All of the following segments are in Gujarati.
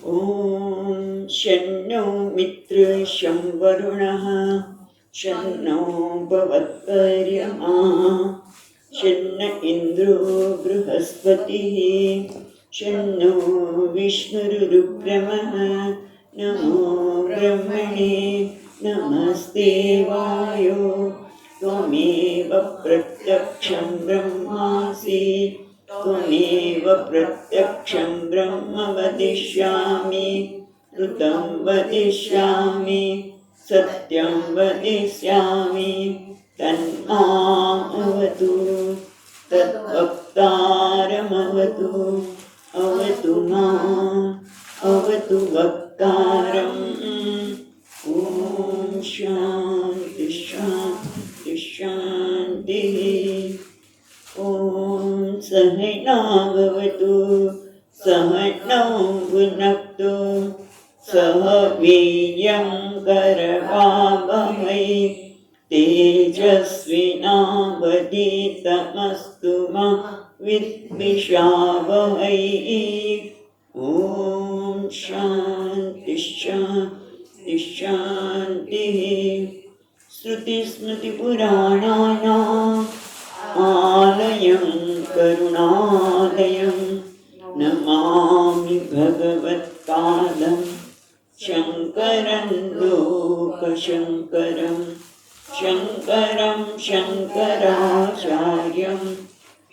ॐ शन्नो मित्रशं वरुणः शन्नो भवत्पर्यमा शन्न इन्द्रो बृहस्पतिः शन्नो विष्णुरुक्रमः नमो ब्रह्मणे नमस्ते वायो त्वमेव प्रत्यक्षं ब्रह्मासि त्वमेव प्रत्यक्षं ब्रह्म वदिष्यामि ऋतं वदिष्यामि सत्यं वदिष्यामि तन्मामवतु तद्वक्तारमवतु अवतु माम् अवतु वक्तारम् ॐ शान्ति शान्ति शान्तिः ॐ सहनाववतु सहनौ भुनक्तु सह वीर्यं करवावहै तेजस्विनावधीतमस्तु मा विद्विषावहै ॐ शान्ति शान्ति शान्तिः श्रुतिस्मृतिपुराणानाम् आलयं करुणालयं नमामि भगवत्पादं शङ्करं लोकशङ्करं शङ्करं शङ्कराचार्यं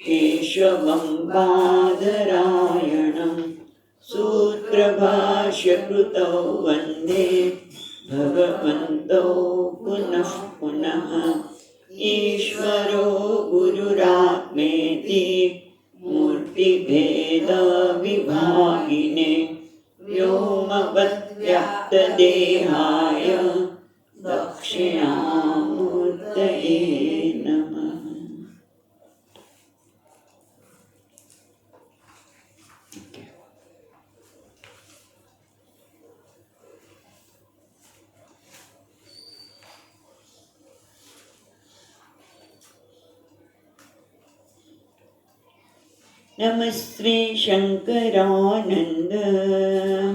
केशवं बादरायणं सूत्रभाष्यकृतौ वन्दे भगवन्तौ पुनः पुनः ईश्वरो गुरुरात्मेति मूर्तिभेदविभागिने व्योमवद्व्याप्तदेहाय दक्षिणामूर्तये नमः। नमस्ते शंकरानंद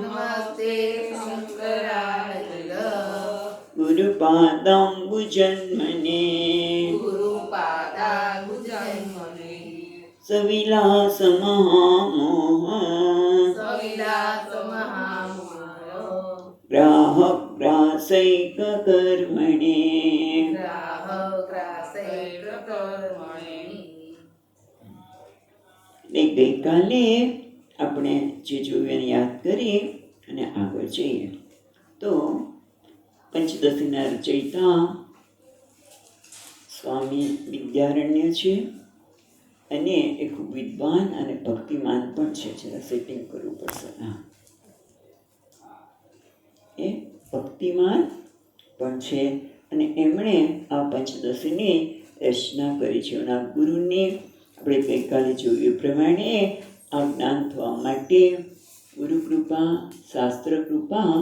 नमस्ते शंकरानंद गुरुपादाम्बुजन्मने गुरुपादाम्बुजन्मने सविलास महामोह सविलास महामोह ग्राहग्रासैक कर्मणे ग्राहग्रासैक कर्मणे। ગઈકાલે આપણે જે જોયું એને યાદ કરી અને આગળ જઈએ તો પંચદશીના રચયિતા સ્વામી વિદ્યારણ્ય છે અને એ ખૂબ વિદ્વાન અને ભક્તિમાન પણ છે. જરા સેટિંગ કરવું પડશે. હા, એ ભક્તિમાન પણ છે અને એમણે આ પંચદશીની રચના કરી છે. એના ગુરુની આપણે ગઈકાલે જોયું એ પ્રમાણે આ જ્ઞાન થવા માટે ગુરુ કૃપા, શાસ્ત્ર કૃપા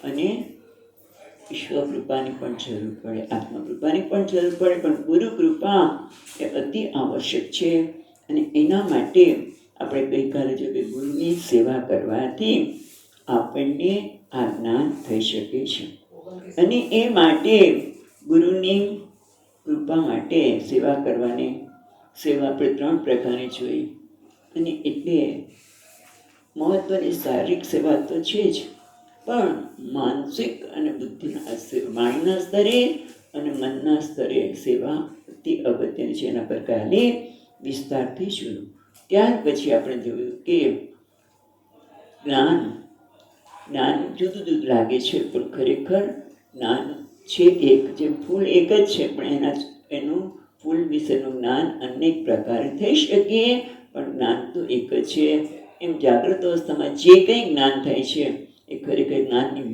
અને ઈશ્વર કૃપાની પણ જરૂર પડે, આત્મકૃપાની પણ જરૂર પડે, પણ ગુરુ કૃપા એ અતિ આવશ્યક છે. અને એના માટે આપણે ગઈકાલે જોયું કે ગુરુની સેવા કરવાથી આપણને આ જ્ઞાન થઈ શકે છે. અને એ માટે ગુરુની કૃપા માટે સેવા કરવાની સેવા આપણે 3 પ્રકારની જોઈ. અને એટલે મહત્ત્વની શારીરિક સેવા તો છે જ, પણ માનસિક અને બુદ્ધિના વાણીના સ્તરે અને મનના સ્તરે સેવા અતિ અગત્યની છે. એના પર કાલે વિસ્તારથી જોયું. ત્યાર પછી આપણે જોયું કે જ્ઞાન જુદું જુદું લાગે છે, પણ ખરેખર જ્ઞાન છે એક, જેમ ફૂલ એક જ છે પણ એનું ફૂલ વિશેનું જ્ઞાન અનેક પ્રકારે થઈ શકે, પણ જ્ઞાન તો એક જ છે. એમ જાગ્રત અવસ્થામાં જે કંઈ જ્ઞાન થાય છે એ ખરેખર જ્ઞાનની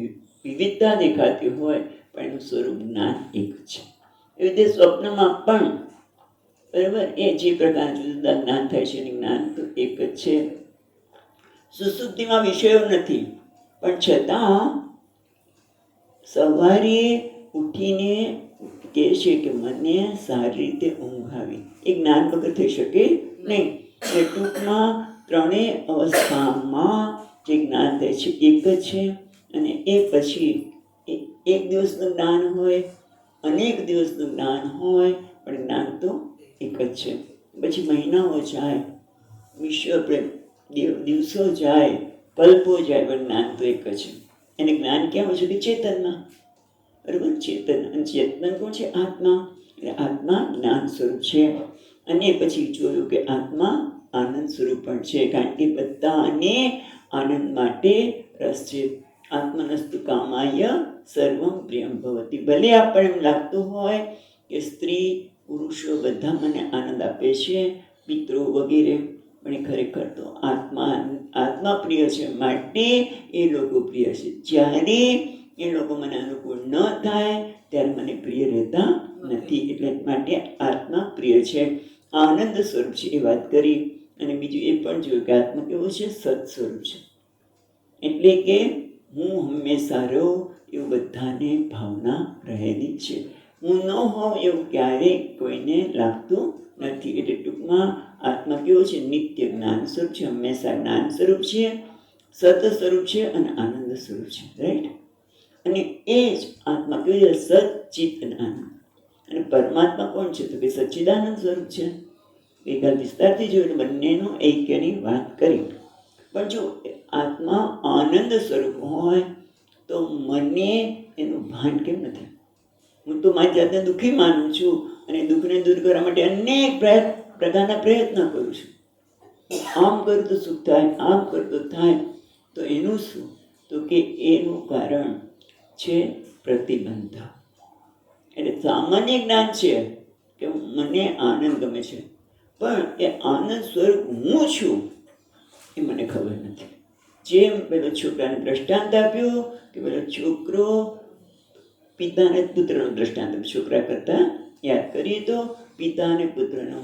વિવિધતા દેખાતી હોય પણ એનું સ્વરૂપ જ્ઞાન એક જ છે. એવી રીતે સ્વપ્નમાં પણ બરાબર એ જે પ્રકારના જુદા જુદા જ્ઞાન થાય છે એનું જ્ઞાન તો એક જ છે. સુસુપ્તિમાં વિષયો નથી, પણ છતાં સવારે ઉઠીને કહે છે કે મને સારી રીતે ઊંઘ આવી, એ જ્ઞાન વગર થઈ શકે નહીં. એટલે ટૂંકમાં ત્રણેય અવસ્થામાં જે જ્ઞાન થાય છે એક જ છે, અને એ પછી એક દિવસનું જ્ઞાન હોય, અનેક દિવસનું જ્ઞાન હોય, પણ જ્ઞાન તો એક જ છે. પછી મહિનાઓ જાય, દિવસો જાય, કલ્પો જાય, પણ જ્ઞાન તો એક જ છે. એને જ્ઞાન ક્યાં હોય છે કે ચેતનમાં, બરાબર? ચેતન, અને ચેતન કોણ છે? આત્મા. એટલે આત્મા જ્ઞાન સ્વરૂપ છે. અને પછી જોયું કે આત્મા આનંદ સ્વરૂપ પણ છે, કારણ કે બધાને આનંદ માટે રસ છે. આત્મનસ્તુ કામાય સર્વમ પ્રિયમ ભવતી. ભલે આપણને એમ લાગતું હોય કે સ્ત્રી પુરુષો બધા મને આનંદ આપે છે, પિતૃ વગેરે, પણ એ ખરેખર તો આત્મા પ્રિય છે, માટે એ લોકો પ્રિય છે. જ્યારે એ લોકો મને અનુકૂળ ન થાય ત્યારે મને પ્રિય રહેતા નથી. એટલે માટે આત્મા પ્રિય છે, આનંદ સ્વરૂપ છે, એ વાત કરી. અને બીજું એ પણ જોયું કે આત્મા કેવું છે? સત સ્વરૂપ છે. એટલે કે હું હંમેશા રહું એવું બધાને ભાવના રહેલી છે. હું ન હોઉં એવું ક્યારેય કોઈને લાગતું નથી. એટલે ટૂંકમાં આત્મા કેવો છે? નિત્ય જ્ઞાન સ્વરૂપ છે, હંમેશા જ્ઞાન સ્વરૂપ છે, સત સ્વરૂપ છે અને આનંદ સ્વરૂપ છે. રાઈટ? અને એ જ આત્મા કેવું છે? સચ્ચિત આનંદ. અને પરમાત્મા કોણ છે? તો કે સચ્ચિદાનંદ સ્વરૂપ છે. એકાદ વિસ્તારથી જોયું, બંનેનું ઐક્યની વાત કરી. પણ જો આત્મા આનંદ સ્વરૂપ હોય તો મને એનું ભાન કેમ નથી? હું તો મારી જાતને દુઃખી માનું છું, અને દુઃખને દૂર કરવા માટે અનેક પ્રકારના પ્રયત્ન કરું છું. આમ કરું તો સુખ થાય, આમ કરું તો થાય. તો એનું શું? તો કે એનું કારણ છે પ્રતિબંધ. એટલે સામાન્ય જ્ઞાન છે કે મને આનંદ ગમે છે, પણ એ આનંદ સ્વરૂપ હું છું એ મને ખબર નથી. જેમ પેલો છોકરાને દ્રષ્ટાંત આપ્યું કે પેલો છોકરો પિતા અને પુત્રનું દ્રષ્ટાંત, છોકરા કરતા યાદ કરીએ તો પિતા અને પુત્રનો.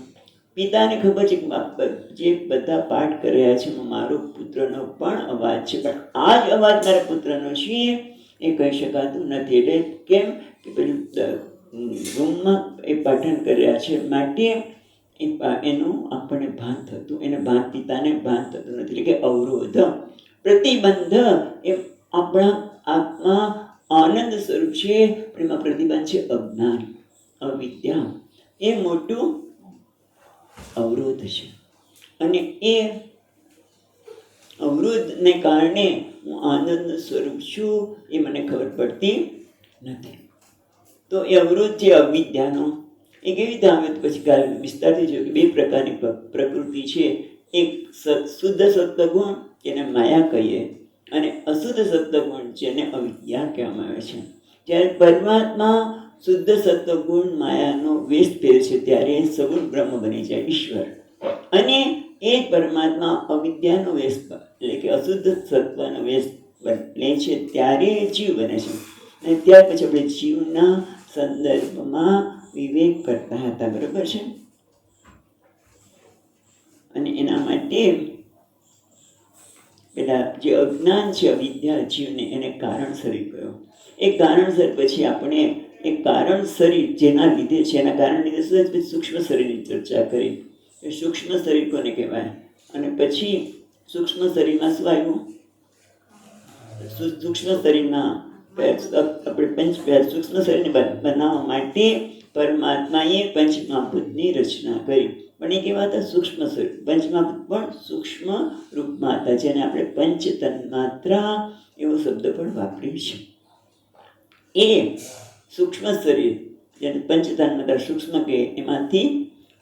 પિતાને ખબર છે કે જે બધા પાઠ કર્યા છે મારો પુત્રનો પણ અવાજ છે, પણ આ જ અવાજ મારા પુત્રનો છે એ કહી શકાતું નથી. એટલે કેમ કે પેલું રૂમમાં એ પાઠન કર્યા છે, માટે એનું આપણને ભાન થતું, એને પિતાને ભાન થતું નથી. એટલે કે અવરોધ, પ્રતિબંધ એ આપણા આત્મા આનંદ સ્વરૂપ છે, પણ એમાં પ્રતિબંધ છે અજ્ઞાન, અવિદ્યા. એ મોટું અવરોધ છે. અને એ અવરોધને કારણે હું આનંદ સ્વરૂપ છું એ મને ખબર પડતી નથી. તો એ અવરોધ છે અવિદ્યાનો. એ કેવી રીતે આવે? તો પછી કાલે વિસ્તારથી જોયું કે બે પ્રકારની પ્રકૃતિ છે. એક શુદ્ધ સત્વગુણ, જેને માયા કહીએ, અને અશુદ્ધ સત્વગુણ, જેને અવિદ્યા કહેવામાં આવે છે. જ્યારે પરમાત્મા શુદ્ધ સત્વગુણ માયાનો વેશ પહેરે છે ત્યારે સગુણ બ્રહ્મ બની જાય, ઈશ્વર. અને એ જ પરમાત્મા અવિદ્યાનો વેશ, એટલે કે અશુદ્ધ સત્વનો વેશ લે છે ત્યારે જીવ બને છે. અને ત્યાર પછી આપણે જીવના સંદર્ભમાં વિવેક કરતા હતા, બરોબર છે? અને એના માટે પેલા જે અજ્ઞાન છે, અવિદ્યા, જીવને એને કારણ શરીર કહ્યો. એ કારણ શરીર પછી આપણે એ કારણ શરીર જેના લીધે છે, એના કારણ લીધે સૂક્ષ્મ શરીરની ચર્ચા કરી. એ સૂક્ષ્મ શરીર કોને કહેવાય? અને પછી સૂક્ષ્મ શરીરમાં શું આવ્યું? સૂક્ષ્મ શરીરમાં આપણે સૂક્ષ્મ શરીરને બનાવવા માટે પરમાત્માએ પંચમહાભૂતની રચના કરી. પણ એ કેવા હતા? સૂક્ષ્મ શરીર. પંચમહાભૂત પણ સૂક્ષ્મ રૂપમાં હતા, જેને આપણે પંચતન્માત્રા એવો શબ્દ પણ વાપર્યો છે. એ સૂક્ષ્મ શરીર, જેને પંચતન્માત્રા સૂક્ષ્મ કહે, એમાંથી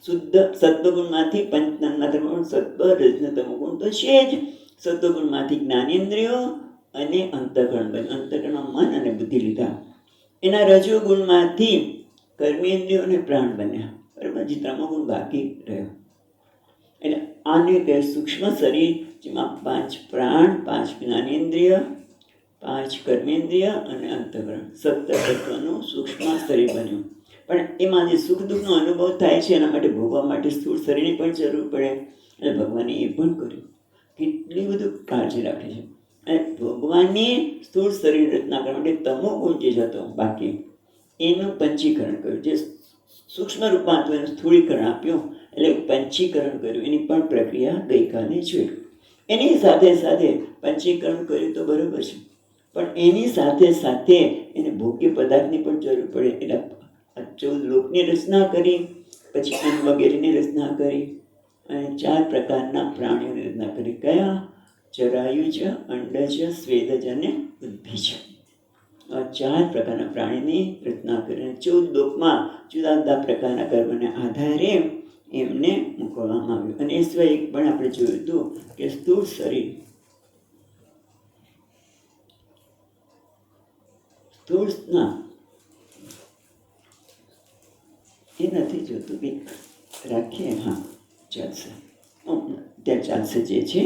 શુદ્ધ સત્વગુણમાંથી પંચતન્માત્રા સત્વ, રજન, તમોગુણ તો છે જ. સત્વગુણમાંથી જ્ઞાનેન્દ્રિયો અને અંતઃકરણ બન્યું. અંતઃકરણમાં મન અને બુદ્ધિ લીધા. એના રજોગુણમાંથી કર્મેન્દ્રિયો અને પ્રાણ બન્યા, બરાબર? જે તમોગુણ બાકી રહ્યો. એટલે આને કહે સૂક્ષ્મ શરીર, જેમાં 5 પ્રાણ, 5 જ્ઞાનેન્દ્રિય, 5 કર્મેન્દ્રિય અને અંતઃકરણ, 17 તત્વનું સૂક્ષ્મ શરીર બન્યું. પણ એમાં જે સુખ દુઃખનો અનુભવ થાય છે એના માટે ભોગવા માટે સ્થૂળ શરીરની પણ જરૂર પડે. એટલે ભગવાને એ પણ કર્યું. કેટલી બધું કાળજી રાખે છે. અને ભગવાને સ્થૂળ શરીર રચના કરવા માટે તમોગુણ જે હતો બાકી, એનું પંચીકરણ કર્યું. જે સૂક્ષ્મ રૂપમાં હતું એનું સ્થૂળીકરણ આપ્યું, એટલે પંચીકરણ કર્યું. એની પણ પ્રક્રિયા ગઈકાલે જોઈ. એની સાથે સાથે પંચીકરણ કર્યું તો બરોબર છે, પણ એની સાથે સાથે એને ભોગ્ય પદાર્થની પણ જરૂર પડે. એટલે 14 લોકની રચના કરી, પછી અન્ન વગેરેની રચના કરી, અને 4 પ્રકારના પ્રાણીઓની રચના કરી. કયા? ચરાયુજ, અંડજ, સ્વેદજ અને ઉદ્ભિજ. 4 પ્રકારના પ્રાણીની રચના કરીને 14 લોકમાં જુદા જુદા પ્રકારના કર્મને આધારે એમને મૂકવામાં આવ્યું. અને એ સિવાય એક પણ આપણે જોયું હતું કે સ્થૂળ શરીર, એ નથી જોતું કે રાખીએ, હા ચાલશે, ત્યાં ચાલશે જે છે.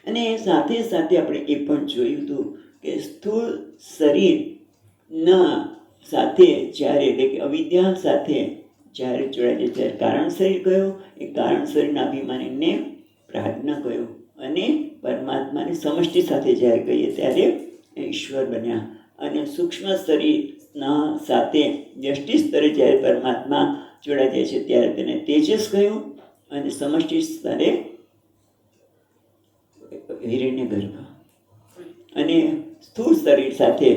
અને સાથે સાથે આપણે એ પણ જોયું હતું કે સ્થૂળ શરીરના સાથે જ્યારે, એટલે કે અવિદ્યા સાથે જ્યારે જોડાય ત્યારે કારણ શરીર કયો? એ કારણ શરીરના અભિમાનીને પ્રાજ્ઞ કયો. અને પરમાત્માની સમષ્ટિ સાથે જ્યારે કહીએ ત્યારે ઈશ્વર બન્યા. અને સૂક્ષ્મ શરીરના સાથે વ્યષ્ટિ સ્તરે જ્યારે પરમાત્મા જોડાઈ જાય છે ત્યારે તેને તેજસ કહ્યું. અને સમષ્ટિ સ્તરે હિરણ્યગર્ભ. અને સ્થૂળ શરીર સાથે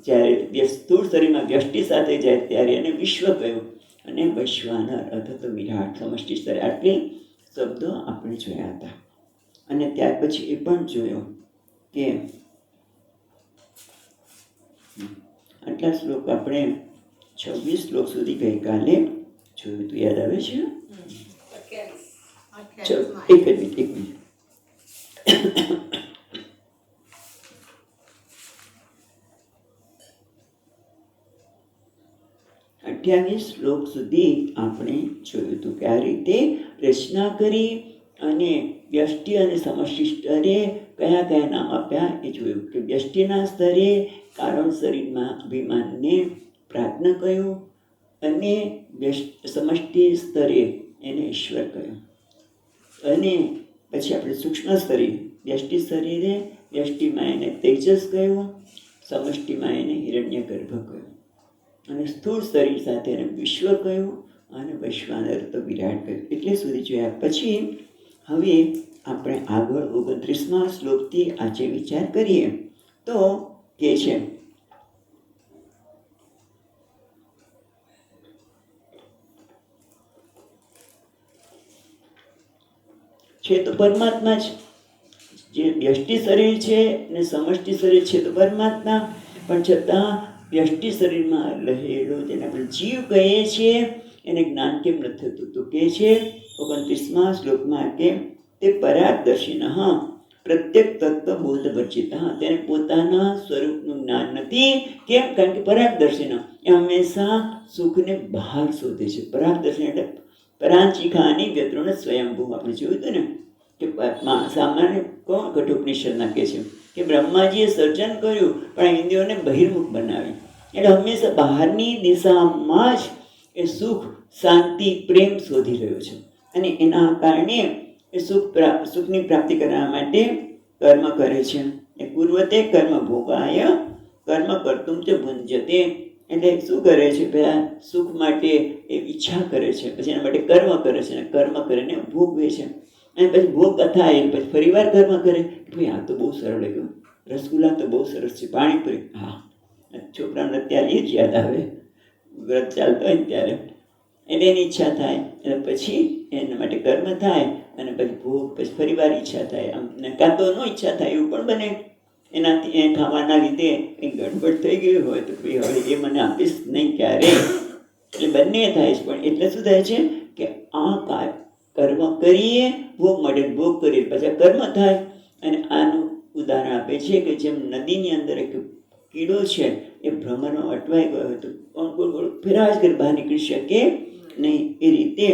જ્યારે સ્થૂળ શરીરમાં વ્યષ્ટિ સાથે જાય ત્યારે એને વિશ્વ કહ્યું. અને વૈશ્વાનર અથવા તો વિરાટ સમષ્ટિ સ્તરે. આટલી શબ્દો આપણે જોયા હતા. અને ત્યાર પછી એ પણ જોયું કે આટલા શ્લોક આપણે 26 શ્લોક સુધી ગઈકાલે જોયું હતું. યાદ આવે છે? એક મિનિટ 28 શ્લોક સુધી આપણે જોયું હતું કે આ રીતે રચના કરી અને વ્યષ્ટિ અને સમષ્ટિ સ્તરે કયા કયા નામ આપ્યા એ જોયું. કે વ્યષ્ટિના સ્તરે કારણ શરીરમાં અભિમાનને પ્રાજ્ઞ કહ્યું, અને સમષ્ટિ સ્તરે એને ઈશ્વર કહ્યું. અને પછી આપણે સૂક્ષ્મ શરીર, વ્યષ્ટિ શરીરે વ્યષ્ટિમાં એને તેજસ કહ્યું, સમષ્ટિમાં એને હિરણ્યગર્ભ કહ્યું. અને સ્થૂળ શરીર સાથે એને વિશ્વ કહ્યું, અને વૈશ્વાનર તો વિરાટ કહ્યું. એટલે સુધી જોયા પછી હવે આપણે આગળ 29મા શ્લોકથી આજે વિચાર કરીએ તો કે છે તો પરમાત્મા જ. જે વ્યષ્ટિ શરીર છે ને સમષ્ટિ શરીર છે તો પરમાત્મા, પણ છતાં વ્યષ્ટિ શરીરમાં રહેલો જેને આપણે જીવ કહીએ છીએ એને જ્ઞાન કેમ નથી થતું? તો કે છે 29મા શ્લોકમાં કે તે પરાગદર્શિન પ્રત્યેક તત્વ બોધ વર્જિત. તેને પોતાના સ્વરૂપનું જ્ઞાન નથી. કેમ? કારણ કે પરાગદર્શિન એ હંમેશા સુખને બહાર શોધે છે. પરાગદર્શિન એટલે પરાંચિકાની વ્યતૃણ સ્વયંભૂ. આપણે જોયું હતું ને કે સામાન્ય કોણ કઠોપનિષદના કહે છે કે બ્રહ્માજીએ સર્જન કર્યું પણ ઇન્દ્રિયોને બહિર્મુખ બનાવી. એટલે હંમેશા બહારની દિશામાં જ એ સુખ, શાંતિ, પ્રેમ શોધી રહ્યો છે. અને એના કારણે એ સુખની પ્રાપ્તિ કરવા માટે કર્મ કરે છે. એ પૂર્વતે કર્મ ભોગાય કર્મ કરતું તે ભુંજતે. એટલે શું કરે છે? પહેલાં સુખ માટે એ ઈચ્છા કરે છે, પછી એના માટે કર્મ કરે છે, અને કર્મ કરીને ભોગવે છે. અને પછી ભોગ થાય પછી ફરીવાર કર્મ કરે. ભાઈ આ તો બહુ સરળ લાગ્યું, રસગુલ્લા તો બહુ સરસ છે, પાણીપુરી, હા છોકરાઓને અત્યારે એ જ યાદ આવે, વ્રત ચાલતો હોય ને ત્યારે. એટલે એની ઈચ્છા થાય, એટલે પછી એના માટે કર્મ થાય, અને પછી ભોગ, પછી ફરીવાર ઈચ્છા થાય. આમ કાં તો ન ઈચ્છા થાય એવું પણ બને. એનાથી એ ખાવાના લીધે કંઈ ગડબડ થઈ ગઈ હોય તો ભાઈ હવે એ મને આપીશ નહીં ક્યારે. એટલે બંને થાય છે. પણ એટલે શું થાય છે કે આ કર્મ કરીએ, ભોગ મળે, ભોગ કરીએ, પછી કર્મ થાય. અને આનું ઉદાહરણ આપે છે કે જેમ નદીની અંદર એક કીડો છે એ ભ્રમરમાં અટવાઈ ગયો હોય તો ગોળ ગોળ ફેરવા જ કરી બહાર નીકળી શકે નહીં. એ રીતે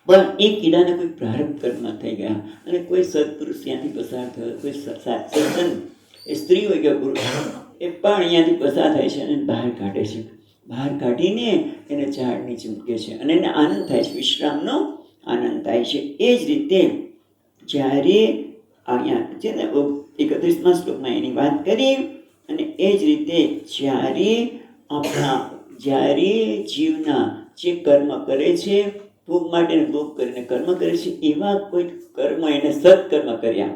પણ એ કીડાને કોઈ પ્રારબ્ધ કર્મ થઈ ગયા, અને કોઈ સત્પુરુષ ત્યાંથી પસાર થયો, કોઈ સજ્જન એ સ્ત્રી હોય કે પુરુષ એ પણ અહીંયાથી પસાર થાય છે અને બહાર કાઢે છે. બહાર કાઢીને એને ઝાડ નીચે મૂકે છે, અને એને આનંદ થાય છે, વિશ્રામનો આનંદ થાય છે. એ જ રીતે જ્યારે અહીંયા છે ને 31મા શ્લોકમાં એની વાત કરી. અને એ જ રીતે જ્યારે જીવના જે કર્મ કરે છે ભોગ માટે ભોગ કરીને કર્મ કરે છે, એવા કોઈ કર્મ એને સત્કર્મ કર્યા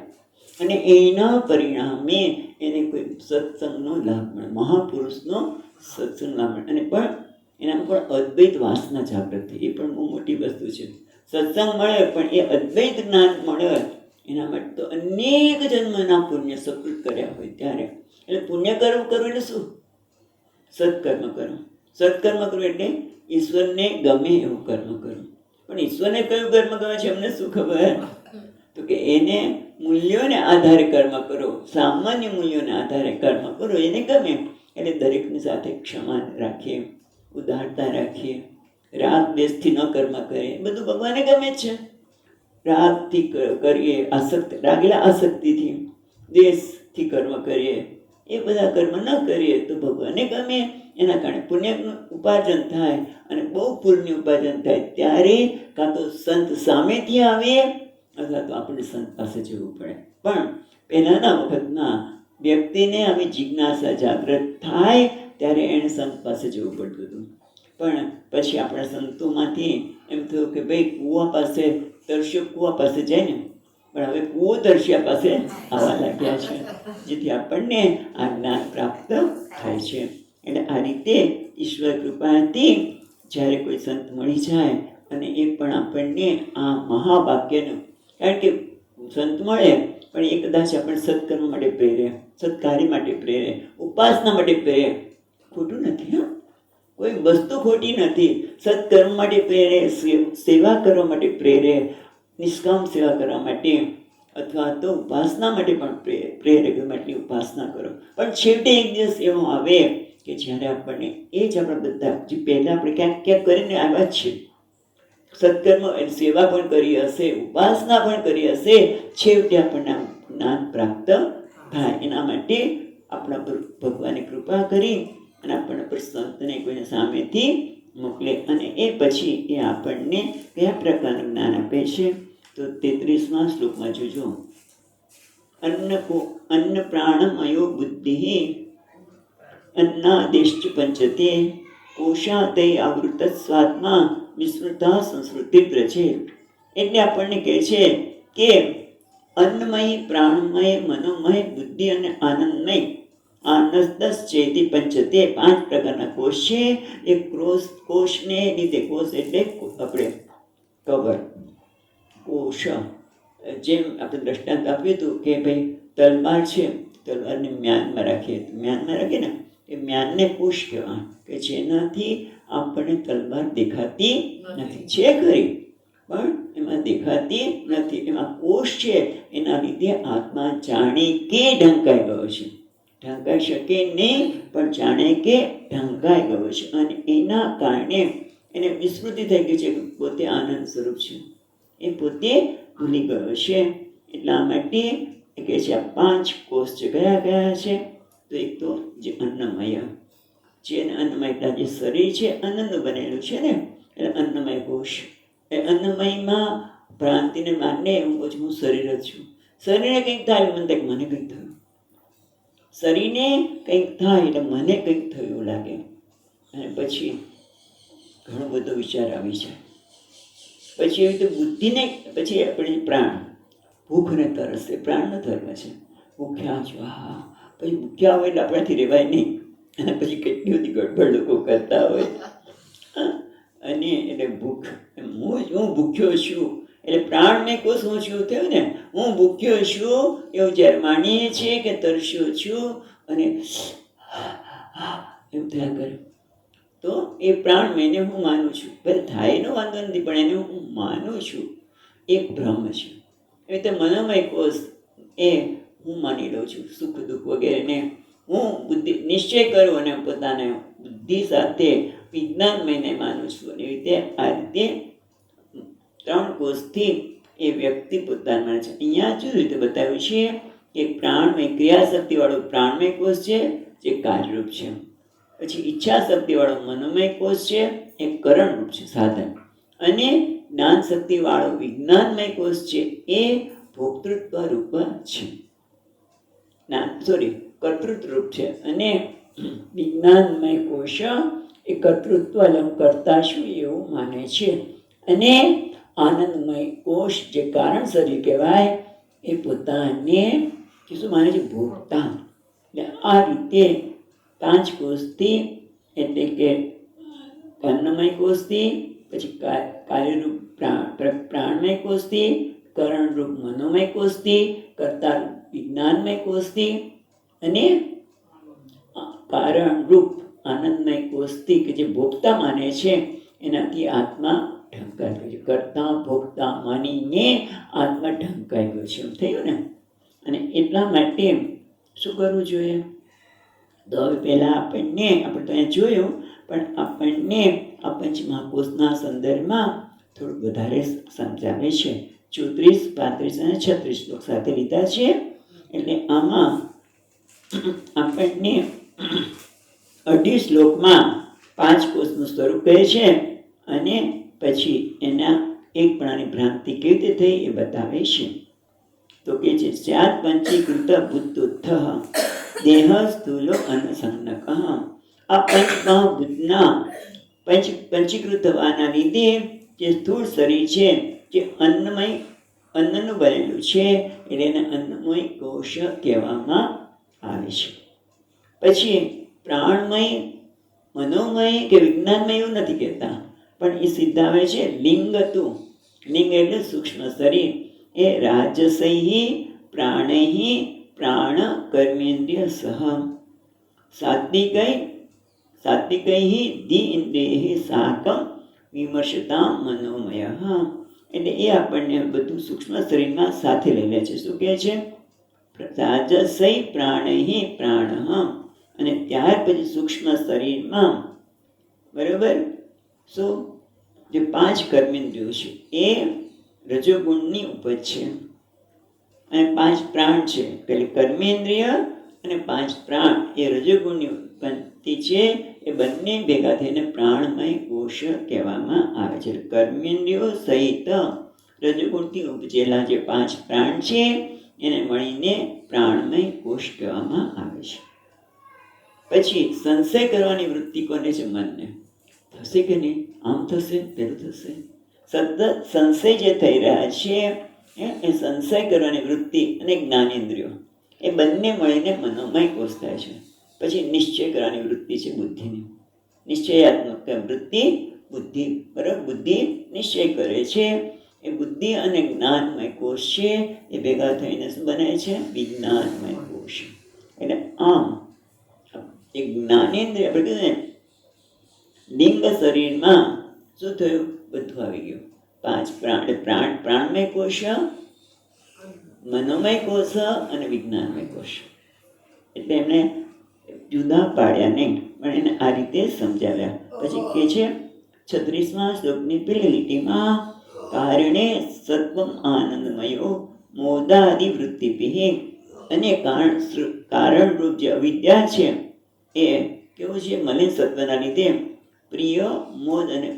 અને એના પરિણામે એને કોઈ સત્સંગનો લાભ મળે, મહાપુરુષનો સત્સંગ લાભ મળે. અને પણ એનામાં પણ અદ્વૈત વાસના જાગૃત થઈ, એ પણ બહુ મોટી વસ્તુ છે. સત્સંગ મળે પણ એ અદ્વૈત જ્ઞાન મળે એના માટે તો અનેક જન્મના પુણ્ય સકૃત કર્યા હોય ત્યારે. એટલે પુણ્ય કર્મ કરવું એટલે શું? સત્કર્મ કરવું. સત્કર્મ કરવું એટલે ઈશ્વરને ગમે એવું કર્મ કરવું. પણ ઈશ્વરને કયું કર્મ ગમે છે અમને શું ખબર? તો કે એને મૂલ્યોને આધારે કર્મ કરો, સામાન્ય મૂલ્યોને આધારે કર્મ કરો, એને ગમે. એટલે દરેકની સાથે ક્ષમા રાખીએ, ઉદારતા રાખીએ, રાગ દ્વેષથી ન કર્મ કરીએ, બધું ભગવાનને ગમે જ છે. રાગથી કરીએ, રાગેલા આસક્તિથી, દ્વેષથી કર્મ કરીએ, એ બધા કર્મ ન કરીએ તો ભગવાનને ગમે. એના કારણે પુણ્યનું ઉપાર્જન થાય અને બહુ પુણ્યનું ઉપાર્જન થાય ત્યારે કાં તો સંત સામેથી આવે અથવા તો આપણે સંત પાસે જવું પડે. પણ પહેલાંના વખતમાં વ્યક્તિને આવી જિજ્ઞાસા જાગૃત થાય ત્યારે એણે સંત પાસે જવું પડતું હતું. પણ પછી આપણા સંતોમાંથી એમ થયું કે ભાઈ કૂવા પાસે તરસ્યો કૂવા પાસે જાય ને, પણ હવે કૂવો તરસ્યા પાસે આવવા લાગ્યા છે, જેથી આપણને આ જ્ઞાન પ્રાપ્ત થાય છે. એટલે આ રીતે ઈશ્વર કૃપાથી જ્યારે કોઈ સંત મળી જાય અને એ પણ આપણને આ મહાવાક્યનું, કારણ કે સંત મળે પણ એ કદાચ આપણને સત્કર્મ માટે પ્રેરે, સત્કાર્ય માટે પ્રેરે, ઉપાસના માટે પ્રેરે, ખોટું નથી. હા, કોઈ વસ્તુ ખોટી નથી. સત્કર્મ માટે પ્રેરે, સેવા કરવા માટે પ્રેરે, નિષ્કામ સેવા કરવા માટે, અથવા તો ઉપાસના માટે પણ પ્રેરે, એટલી ઉપાસના કરો. પણ છેવટે એક દિવસ એવો આવે કે જ્યારે આપણને એ જ આપણા બધા જે પહેલાં આપણે ક્યાંક ક્યાંક કરીને આવ્યા જ છે, સત્કર્મ સેવા પણ કરી હશે, ઉપાસના પણ કરી હશે, છેવટે આપણને જ્ઞાન પ્રાપ્ત થાય. એના માટે આપણા પર ભગવાને કૃપા કરી અને આપણા પર સંતને કોઈને સામેથી મોકલે અને એ પછી એ આપણને કયા પ્રકારનું જ્ઞાન આપે છે. તો 33મા શ્લોકમાં જોજો, અન્ન પ્રાણમયો બુદ્ધિ અન્નાદેશ્ચ પંચતે કોશાતય આવૃત સ્વાત્મા વિસ્મૃતા સંસ્કૃતિ પ્રજે. એટલે આપણને કહે છે કે અન્નમય, પ્રાણમય, મનોમય, બુદ્ધિ અને આનંદમય, આ 10 ચેતી પંચતે 5 પ્રકારના કોષ છે. એ કોષને લીધે, કોષ એટલે આપણે કવર, કોષ, જેમ આપણે દ્રષ્ટાંત આપ્યું હતું કે ભાઈ તલવાર છે, તલવારને મ્યાનમાં રાખીએ, મ્યાનમાં રાખીએ ને એ મ્યાનને કોષ કહેવાય, કે જેનાથી આપણને તલવાર દેખાતી નથી, છે ખરી પણ એમાં દેખાતી નથી. એમાં કોષ છે, એના લીધે આત્મા જાણે કે ઢંકાઈ ગયો છે, ઢંકાઈ શકે નહીં પણ જાણે કે ઢંકાઈ ગયો છે. અને એના કારણે એને વિસ્મૃતિ થઈ ગઈ છે કે પોતે આનંદ સ્વરૂપ છે, એ પોતે ભૂલી ગયો છે. એટલા માટે એ કહે છે આ 5 કોષ છે. કયા કયા છે? તો એક તો જે અન્નમય છે, અન્નમય જે શરીર છે અન્નનું બનેલું છે ને, એટલે અન્નમય કોષ. એ અન્નમયમાં ભ્રાંતિને માનને એવું કહું છું હું શરીર જ છું. શરીરને કંઈક થાય મને કંઈક મને કંઈક થયું, શરીરને કંઈક થાય એટલે મને કંઈક થયું લાગે, અને પછી ઘણો બધો વિચાર આવી જાય. પછી એવી રીતે બુદ્ધિને, પછી આપણે પ્રાણ, ભૂખને તરસે, પ્રાણનો ધર્મ છે, ભૂખ્યા છો, હા, પછી ભૂખ્યા હોય એટલે આપણાથી રહેવાય નહીં, અને પછી કેટલી બધી ગડબડ લોકો કરતા હોય. અને એટલે ભૂખ, હું ભૂખ્યો છું એટલે પ્રાણને કોષ હું છું થયું ને, હું ભૂખ્યો છું એવું જ્યારે માનીએ છીએ કે તરસ્યો છું અને એવું થયા કરે તો એ પ્રાણમયને હું માનું છું. ભલે થાય એનો વાંધો નથી પણ એને હું માનું છું, એક ભ્રમ છે. એ રીતે મનોમય કોષ એ હું માની લઉં છું, સુખ દુઃખ વગેરેને હું બુદ્ધિ નિશ્ચય કરું અને પોતાને બુદ્ધિ સાથે વિજ્ઞાનમયને માનું છું. અને એ રીતે આ રીતે 3 કોષથી એ વ્યક્તિ પોતાને માને છે. અહીંયા શું રીતે બતાવ્યું છે કે પ્રાણમય, ક્રિયાશક્તિવાળો પ્રાણમય કોષ છે જે કાર્યરૂપ છે. પછી ઈચ્છા શક્તિવાળો મનોમય કોષ છે, એ કરણરૂપ છે, સાધન. અને જ્ઞાન શક્તિવાળો વિજ્ઞાનમય કોષ છે, એ ભોક્તૃત્વ રૂપ છે, કર્તૃત્વ રૂપ છે. અને વિજ્ઞાનમય કોષ એ કર્તૃત્વ કરતા શું એવું માને છે. અને આનંદમય કોષ જે કારણ શરીર કહેવાય એ પોતાને શું માને છે? ભોગતા. એટલે આ રીતે 5 કોષથી, એટલે કે અન્નમય કોષથી, પછી કાર્યરૂપ પ્રાણમય કોષથી, કરણરૂપ મનોમય કોષથી, કર્તારૂપ વિજ્ઞાનમય કોષથી અને કારણરૂપ આનંદમય કોષથી, કે જે ભોગતા માને છે એનાથી આત્મા ઢંકાઈ ગયો છે. કરતા ભોગતા માનીને આત્મા ઢંકાઈ ગયો છે, એમ થયું ને. અને એટલા માટે શું કરવું જોઈએ? તો હવે પહેલાં આપણે તો અહીંયા જોયું, પણ આપણને આ પંચમહાકોશના સંદર્ભમાં થોડું વધારે સમજાવે છે. 34, 35 અને 36 શ્લોક સાથે લીધા છે. એટલે આમાં આપણને 18 શ્લોકમાં 5 કોષનું સ્વરૂપ કહે છે અને પછી એના એકપણાની ભ્રાંતિ કેવી રીતે થઈ એ બતાવે છે. તો કે છે સ્યાત પંચીકૃત બુદ્ધોત્થ દેહ સ્થૂલો અનસંજ્ઞક. આ પંચમહાભૂતના પંચીકૃત થવાના લીધે જે સ્થૂળ શરીર છે, જે અન્નનું બનેલું છે, એટલે એને અન્નમય કોષ કહેવામાં આવે છે. પછી પ્રાણમય, મનોમય કે વિજ્ઞાનમય એવું નથી કહેતા, પણ એ સીધા આવે છે લિંગતું. લિંગ એટલે સૂક્ષ્મ શરીર. એ રાજસૈ પ્રાણૈ પ્રાણ કર્મેન્દ્રિય સહ સાત્વિકૈ ધિ ઇન્દ્રિય સાકમ વિમર્શતા મનોમય. એટલે એ આપણને બધું સૂક્ષ્મ શરીરમાં સાથે લઈ લે છે. શું કહે છે? રાજસૈ પ્રાણૈ પ્રાણ, અને ત્યાર પછી સૂક્ષ્મ શરીરમાં બરાબર શું જે 5 કર્મેન્દ્રિયો છે એ રજોગુણની ઉપજ છે, અને 5 પ્રાણ છે. એટલે કર્મેન્દ્રિય અને 5 પ્રાણ એ રજોગુણની ઉત્પત્તિ છે. એ બંને ભેગા થઈને પ્રાણમય કોષ કહેવામાં આવે છે. કર્મેન્દ્રિયો સહિત રજોગુણથી ઉપજેલા જે 5 પ્રાણ છે એને મળીને પ્રાણમય કોષ કહેવામાં આવે છે. પછી સંશય કરવાની વૃત્તિ કોને છે? મનને. થશે કે નહીં, આમ થશે, પેલું થશે, સતત સંશય જે થઈ રહ્યા છે એ સંશય કરવાની વૃત્તિ અને જ્ઞાનેન્દ્રિયો એ બંને મળીને મનોમય કોષ થાય છે. પછી નિશ્ચય કરવાની વૃત્તિ છે બુદ્ધિની. નિશ્ચયાત્મક વૃત્તિ બુદ્ધિ, બરાબર, બુદ્ધિ નિશ્ચય કરે છે. એ બુદ્ધિ અને જ્ઞાનમય કોષ છે એ ભેગા થઈને શું બને છે? વિજ્ઞાનમય કોષ. એટલે આમ એ જ્ઞાનેન્દ્રિય આપણે કીધું ને, લિંગ શરીરમાં શું થયું? બધું આવી ગયું. 5 પ્રાણમય કોષ, મનોમય કોષ અને વિજ્ઞાનમય કોષ. એટલે એમણે જુદા પાડ્યા નહીં, પણ એને આ રીતે સમજાવ્યા. પછી કહે છે 36મા શ્લોકની પેલી લીટીમાં કારણે સત્વમ આનંદમયો મોદાદિ વૃત્તિભિ, અને કારણરૂપ જે અવિદ્યા છે એ કેવું છે? મલિન સત્વના લીધે પ્રિય, મોદ અને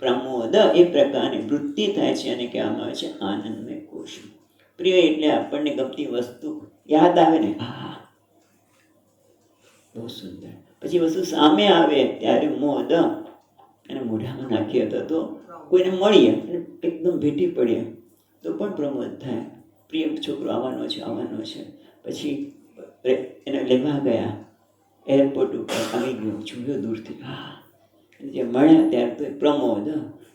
પ્રમોદ એ પ્રકારની વૃત્તિ થાય છે, અને કહેવામાં આવે છે આનંદમય કોષ. પ્રિય એટલે આપણને ગમતી વસ્તુ યાદ આવે ને, બહુ સુંદર. પછી વસ્તુ સામે આવે ત્યારે મોદ, અને મોઢામાં નાખીએ તો કોઈને મળીએ અને એકદમ ભેટી પડીએ તો પણ પ્રમોદ થાય. પ્રિય છોકરો આવવાનો છે. પછી એને લેવા ગયા, એરપોર્ટ ઉપર આવી ગયો, જોયો દૂરથી, જે મળ્યા ત્યારે તો પ્રમોદ.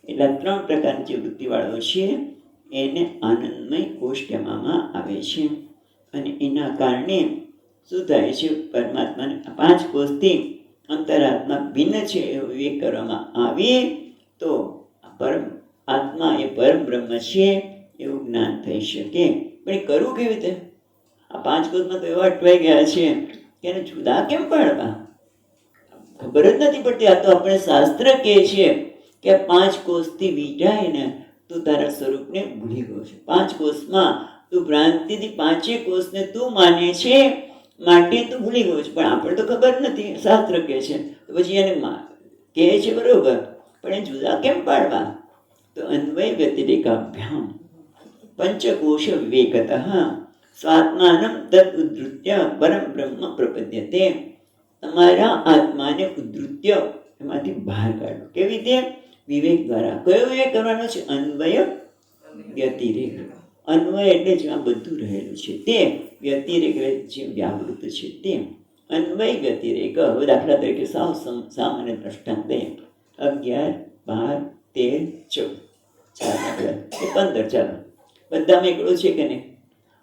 એટલે 3 પ્રકારની જે વૃત્તિવાળો છે એને આનંદમય કોષ કહેવામાં આવે છે. અને એના કારણે શું થાય છે? પરમાત્માને 5 કોષથી અંતરાત્મા ભિન્ન છે એવો વિવેક કરવામાં આવે તો પરમ આત્મા એ પરમ બ્રહ્મ છે એવું જ્ઞાન થઈ શકે. પણ એ કરવું કેવી રીતે? આ 5 કોષમાં તો એવા અટવાઈ ગયા છે કે એને જુદા કેમ પાડવા? ખબર જ નથી પડતી. આ તો આપણે શાસ્ત્ર કહે છે કે 5 કોષથી વીંટાઈને તું તારા સ્વરૂપને ભૂલી ગયો છે. 5 કોષમાં તું ભ્રાંતિથી 5 કોષને તું માને છે માટે તું ભૂલી ગયો છે. પણ આપણે તો ખબર નથી, શાસ્ત્ર કહે છે તો પછી એને કહે છે બરોબર, પણ એ જુદા કેમ પાડવા? તો અન્વય વ્યતિરેકાભ્યામ પંચકોશ વિવેકતઃ સ્વાત્માનમ તદ ઉદ્ધૃત્ય પરમ બ્રહ્મ પ્રપદ્યતે. તમારા આત્માને ઉદ્ધૃત્ય એમાંથી બહાર કાઢો. કેવી રીતે? વિવેક દ્વારા. કયો વિવેક કરવાનો છે? અન્વય વ્યતિરેક. અન્વય એટલે જ્યાં બધું રહેલું છે તે, વ્યતિરેક એટલે જે વ્યાવૃત છે તે. અન્વય વ્યતિરેક. હવે દાખલા તરીકે સામાન્ય દ્રષ્ટાંત દઈએ. 11, 12, 13, 14 ચાર દાખલા, એ 15 ચાલો. બધામાં એકડો છે કે નહીં?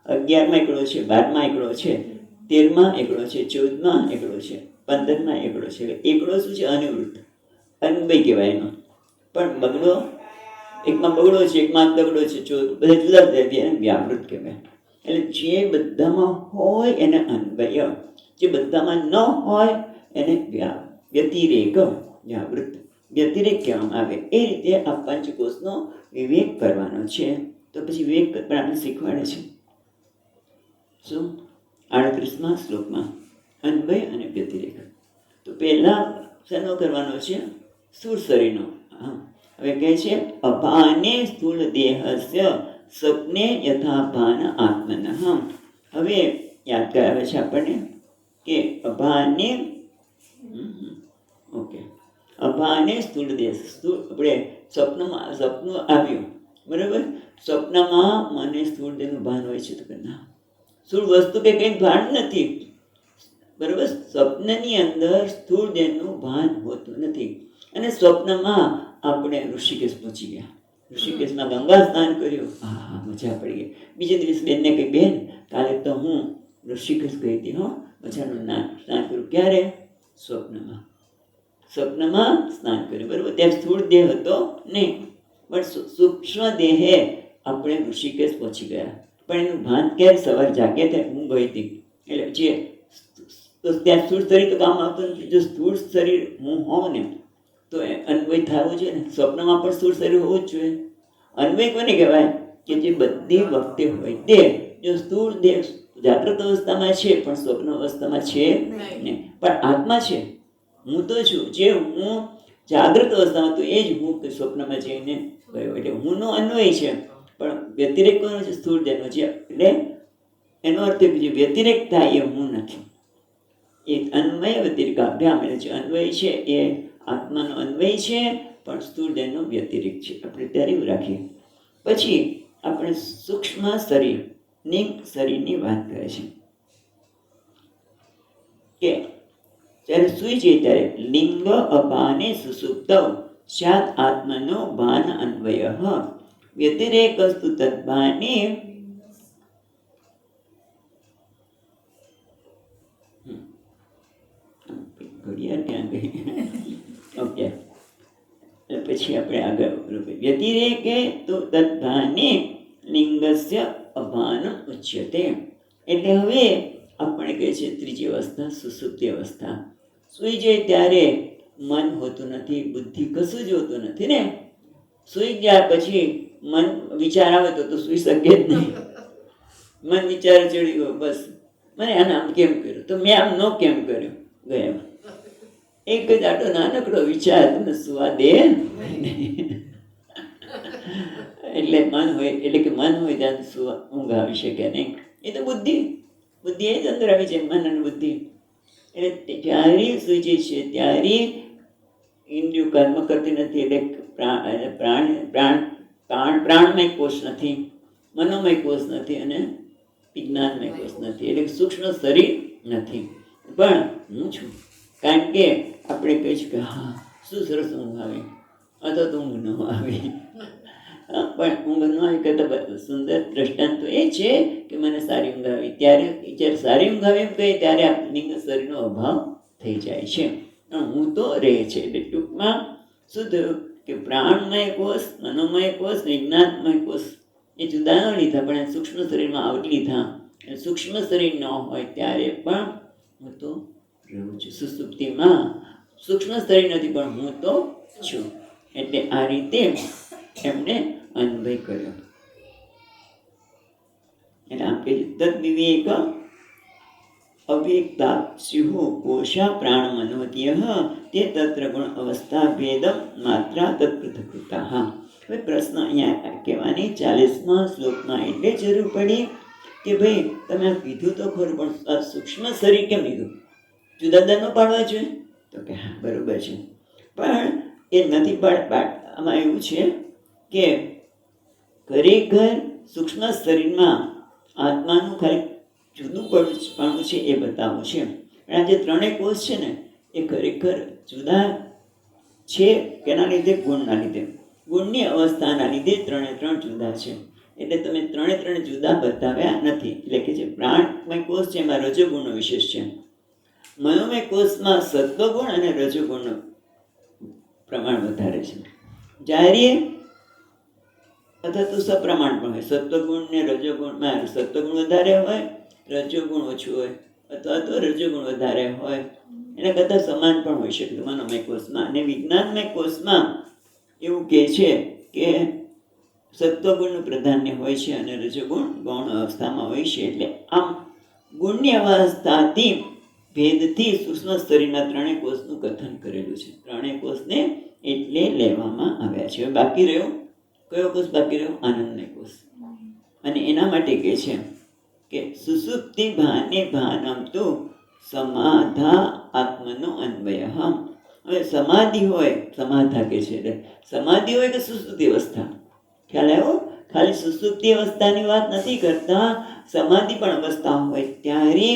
11માં એકડો છે, 12માં એકડો છે, 13માં એકડો છે, 14માં એકડો છે, 15માં એકડો છે. એકડો શું છે? અનિવૃત્ત, અન્વય કહેવાય એનો. પણ બગડો, એકમાં બગડો છે, એકમાં દગડો છે, બધા જુદા જુદા, એને વ્યાવૃત કહેવાય. એટલે જે બધામાં હોય એને અન્વય, જે બધામાં ન હોય એને વ્યતિરેક, વ્યાવૃત, વ્યતિરેક કહેવામાં આવે. એ રીતે આ પંચકોશનો વિવેક કરવાનો છે. તો પછી વિવેક પણ આપણે શીખવાડે છે શું? 38મા શ્લોકમાં અન્વય અને વ્યતિરેક. તો પહેલા શેનો કરવાનો છે? સ્થૂળ શરીરનો. હા, હવે કહે છે અભાને સ્થૂળ દેહસ્ય સ્વપ્ને યથા ભાન આત્મન. હવે યાદ કરાવે છે આપણને કે અભાને, ઓકે, અભાને સ્થૂળ દેહ, આપણે સપનું આવ્યું, બરાબર? સ્વપ્નમાં મને સ્થૂળ દેહનું ભાન હોય છે? તો કે ના, સ્થૂળ વસ્તુ કે કંઈ ભાન નથી, બરાબર? સ્વપ્નની અંદર સ્થૂળ દેહનું ભાન હોતું નથી. અને સ્વપ્નમાં આપણે ઋષિકેશ પહોંચી ગયા, ઋષિકેશમાં ગંગા સ્નાન કર્યું, હા મજા પડી ગઈ. બીજે દિવસ બેનને કહી, બેન કાલે તો હું ઋષિકેશ ગઈ હતી, મજાનું સ્નાન કર્યું. ક્યારે? સ્વપ્નમાં. સ્વપ્નમાં સ્નાન કર્યું, બરાબર? ત્યાં સ્થૂળ દેહ હતો નહીં, પણ સૂક્ષ્મ દેહે આપણે ઋષિકેશ પહોંચી ગયા. પણ એનું ભાન ક્યારે? સવાર જાગે ત્યારે હું ગઈ હતી. એટલે જે ત્યાં સ્થૂળ શરીર તો કામ આવતું નથી. જો સ્થૂળ શરીર હું હોઉં ને તો એ અન્વય થવો જોઈએ ને. સ્વપ્નમાં પણ સ્થૂળ શરીર હોવું જ જોઈએ. અન્વય કોને કહેવાય? કે જે બધી વખતે હોય તે. જો સ્થૂળ દેહ જાગૃત અવસ્થામાં છે પણ સ્વપ્ન અવસ્થામાં છે નહીં, પણ આત્મા છે, હું તો છું. જે હું જાગૃત અવસ્થામાં તો એ જ હું સ્વપ્નમાં જઈને ગયો. એટલે હુંનો અન્વય છે, પણ વ્યતિરેક કોનો છે? સ્થૂળ દેહનો છે. એટલે એનો અર્થ જે વ્યતિરેક થાય એ હું નથી. એ અન્વય વ્યતિરેકાભ્યામ એટલે જે અન્વય છે એ આત્માનો અન્વય છે, પણ સ્થૂળ દેહનો વ્યતિરેક છે. આપણે ત્યારે એવું રાખીએ. પછી આપણે સૂક્ષ્મ શરીરની વાત કરે છે કે જ્યારે સૂઈ જઈએ ત્યારે લિંગ અપાને સુસુપ્ત સ્યાત આત્મનો ભાન અન્વય વ્યતિરેકસ્તુ તદ્ભાને. ઘડિયાળ ક્યાં ગઈ? ઓકે, પછી આપણે આગળ વ્યતિરેકે તો તદ્ભાને લિંગસ્ય અભાન ઉચ્યતે. એટલે હવે આપણે કહે છે ત્રીજી અવસ્થા સુસુપ્તિ અવસ્થા. સૂઈ જાય ત્યારે મન હોતું નથી, બુદ્ધિ કશું જ હોતું નથી ને. સૂઈ ગયા પછી મન વિચાર આવે તો સૂઈ શકે જ નહીં. મન વિચાર ચડી ગયો, બસ મને આને આમ કેમ કર્યું, તો મેં આમ ન કેમ કર્યું, ગયા. એક જ આટલો નાનકડો વિચાર તમને સુવા દે. એટલે મન હોય ત્યાં સુવા ઊંઘ આવી શકે નહીં. એ તો બુદ્ધિ એ જ અંદર આવી છે, મન અને બુદ્ધિ. એટલે જ્યારે સૂઈ જાય છે ત્યારે ઇન્દ્રિયો કર્મ કરતી નથી. એટલે પ્રાણમય કોષ નથી, મનોમય કોષ નથી અને વિજ્ઞાનમય કોષ નથી. એટલે સૂક્ષ્મ શરીર નથી, પણ હું છું. કારણ કે આપણે કહીશું કે હા શું સરસ ઊંઘ આવે, અથવા તો ઊંઘ ન આવે. પણ ઊંઘ ન આવી કરતાં સુંદર દ્રષ્ટાંત તો એ છે કે મને સારી ઊંઘ આવી. જ્યારે સારી ઊંઘ આવે એમ કહે ત્યારે આ લિંગ શરીરનો અભાવ થઈ જાય છે. હું તો રહે છે. એટલે ટૂંકમાં શું થયું કે પ્રાણમય કોષ, મનોમય કોષ, વિજ્ઞાનમય કોષ એ જુદા ન લીધા, પણ સૂક્ષ્મ શરીરમાં આવરી લીધા. સૂક્ષ્મ શરીર ન હોય ત્યારે પણ હું તો રહું છું. સુસુપ્તિમાં સૂક્ષ્મ શરીર નથી પણ હું તો છું. એટલે આ રીતે એમણે અન્વય કર્યો. એટલે આમ કે તદ વિવેક અવ્યક્તા સ્યુઃ કોશા પ્રાણ મનોત્યઃ તે તત્ર ગુણ અવસ્થા ભેદમ માત્રા તત્પૃથકૃતા. હવે પ્રશ્ન અહીંયા કહેવાની 40મા શ્લોકમાં એટલે જરૂર પડી કે ભાઈ તમે આ કીધું તો ખરું, પણ આ સૂક્ષ્મ શરીર કેમ લીધું? જુદા જુદા ન પાડવા જોઈએ? તો કે હા બરોબર છે, પણ એ નથી આમાં એવું છે કે ખરેખર સૂક્ષ્મ શરીરમાં આત્માનું ખાલી જુદું પણ છે એ બતાવવું છે. પણ આ જે ત્રણેય કોષ છે ને એ ખરેખર જુદા છે. કેના લીધે? ગુણના લીધે. ગુણની અવસ્થાના લીધે ત્રણે ત્રણ જુદા છે. એટલે તમે ત્રણે ત્રણ જુદા બતાવ્યા નથી. એટલે કે જે પ્રાણમય કોષ છે એમાં રજોગુણનો વિશેષ છે. મનોમય કોષમાં સત્વગુણ અને રજોગુણનું પ્રમાણ વધારે છે. જ્યારે અથવા તો સપ્રમાણ પણ હોય, સત્વગુણ ને રજોગુણમાં સત્વગુણ વધારે હોય, રજોગુણ ઓછું હોય, અથવા તો રજોગુણ વધારે હોય. એના કરતાં સમાન પણ હોઈ શકે મનોમય કોષમાં. અને વિજ્ઞાનમય કોષમાં એવું કહે છે કે સત્વગુણનું પ્રાધાન્ય હોય છે અને રજોગુણ ગૌણ અવસ્થામાં હોય છે. એટલે આમ ગુણની અવસ્થાથી ભેદથી સૂક્ષ્મ શરીરના ત્રણેય કોષનું કથન કરેલું છે. ત્રણેય કોષને એટલે લેવામાં આવ્યા છે. બાકી રહ્યો કયો કોષ બાકી રહ્યો? આનંદમય કોષ. અને એના માટે કહે છે કે સુષુપ્તિ ભાને ભાનમ તો સમાધા આત્મનો અન્વય. હવે સમાધિ હોય, સમાધા કે છે એટલે સમાધિ હોય કે સુષુપ્તિ અવસ્થા, ખ્યાલ આવ્યો? ખાલી સુષુપ્તિ અવસ્થાની વાત નથી કરતા, સમાધિ પણ અવસ્થા હોય ત્યારે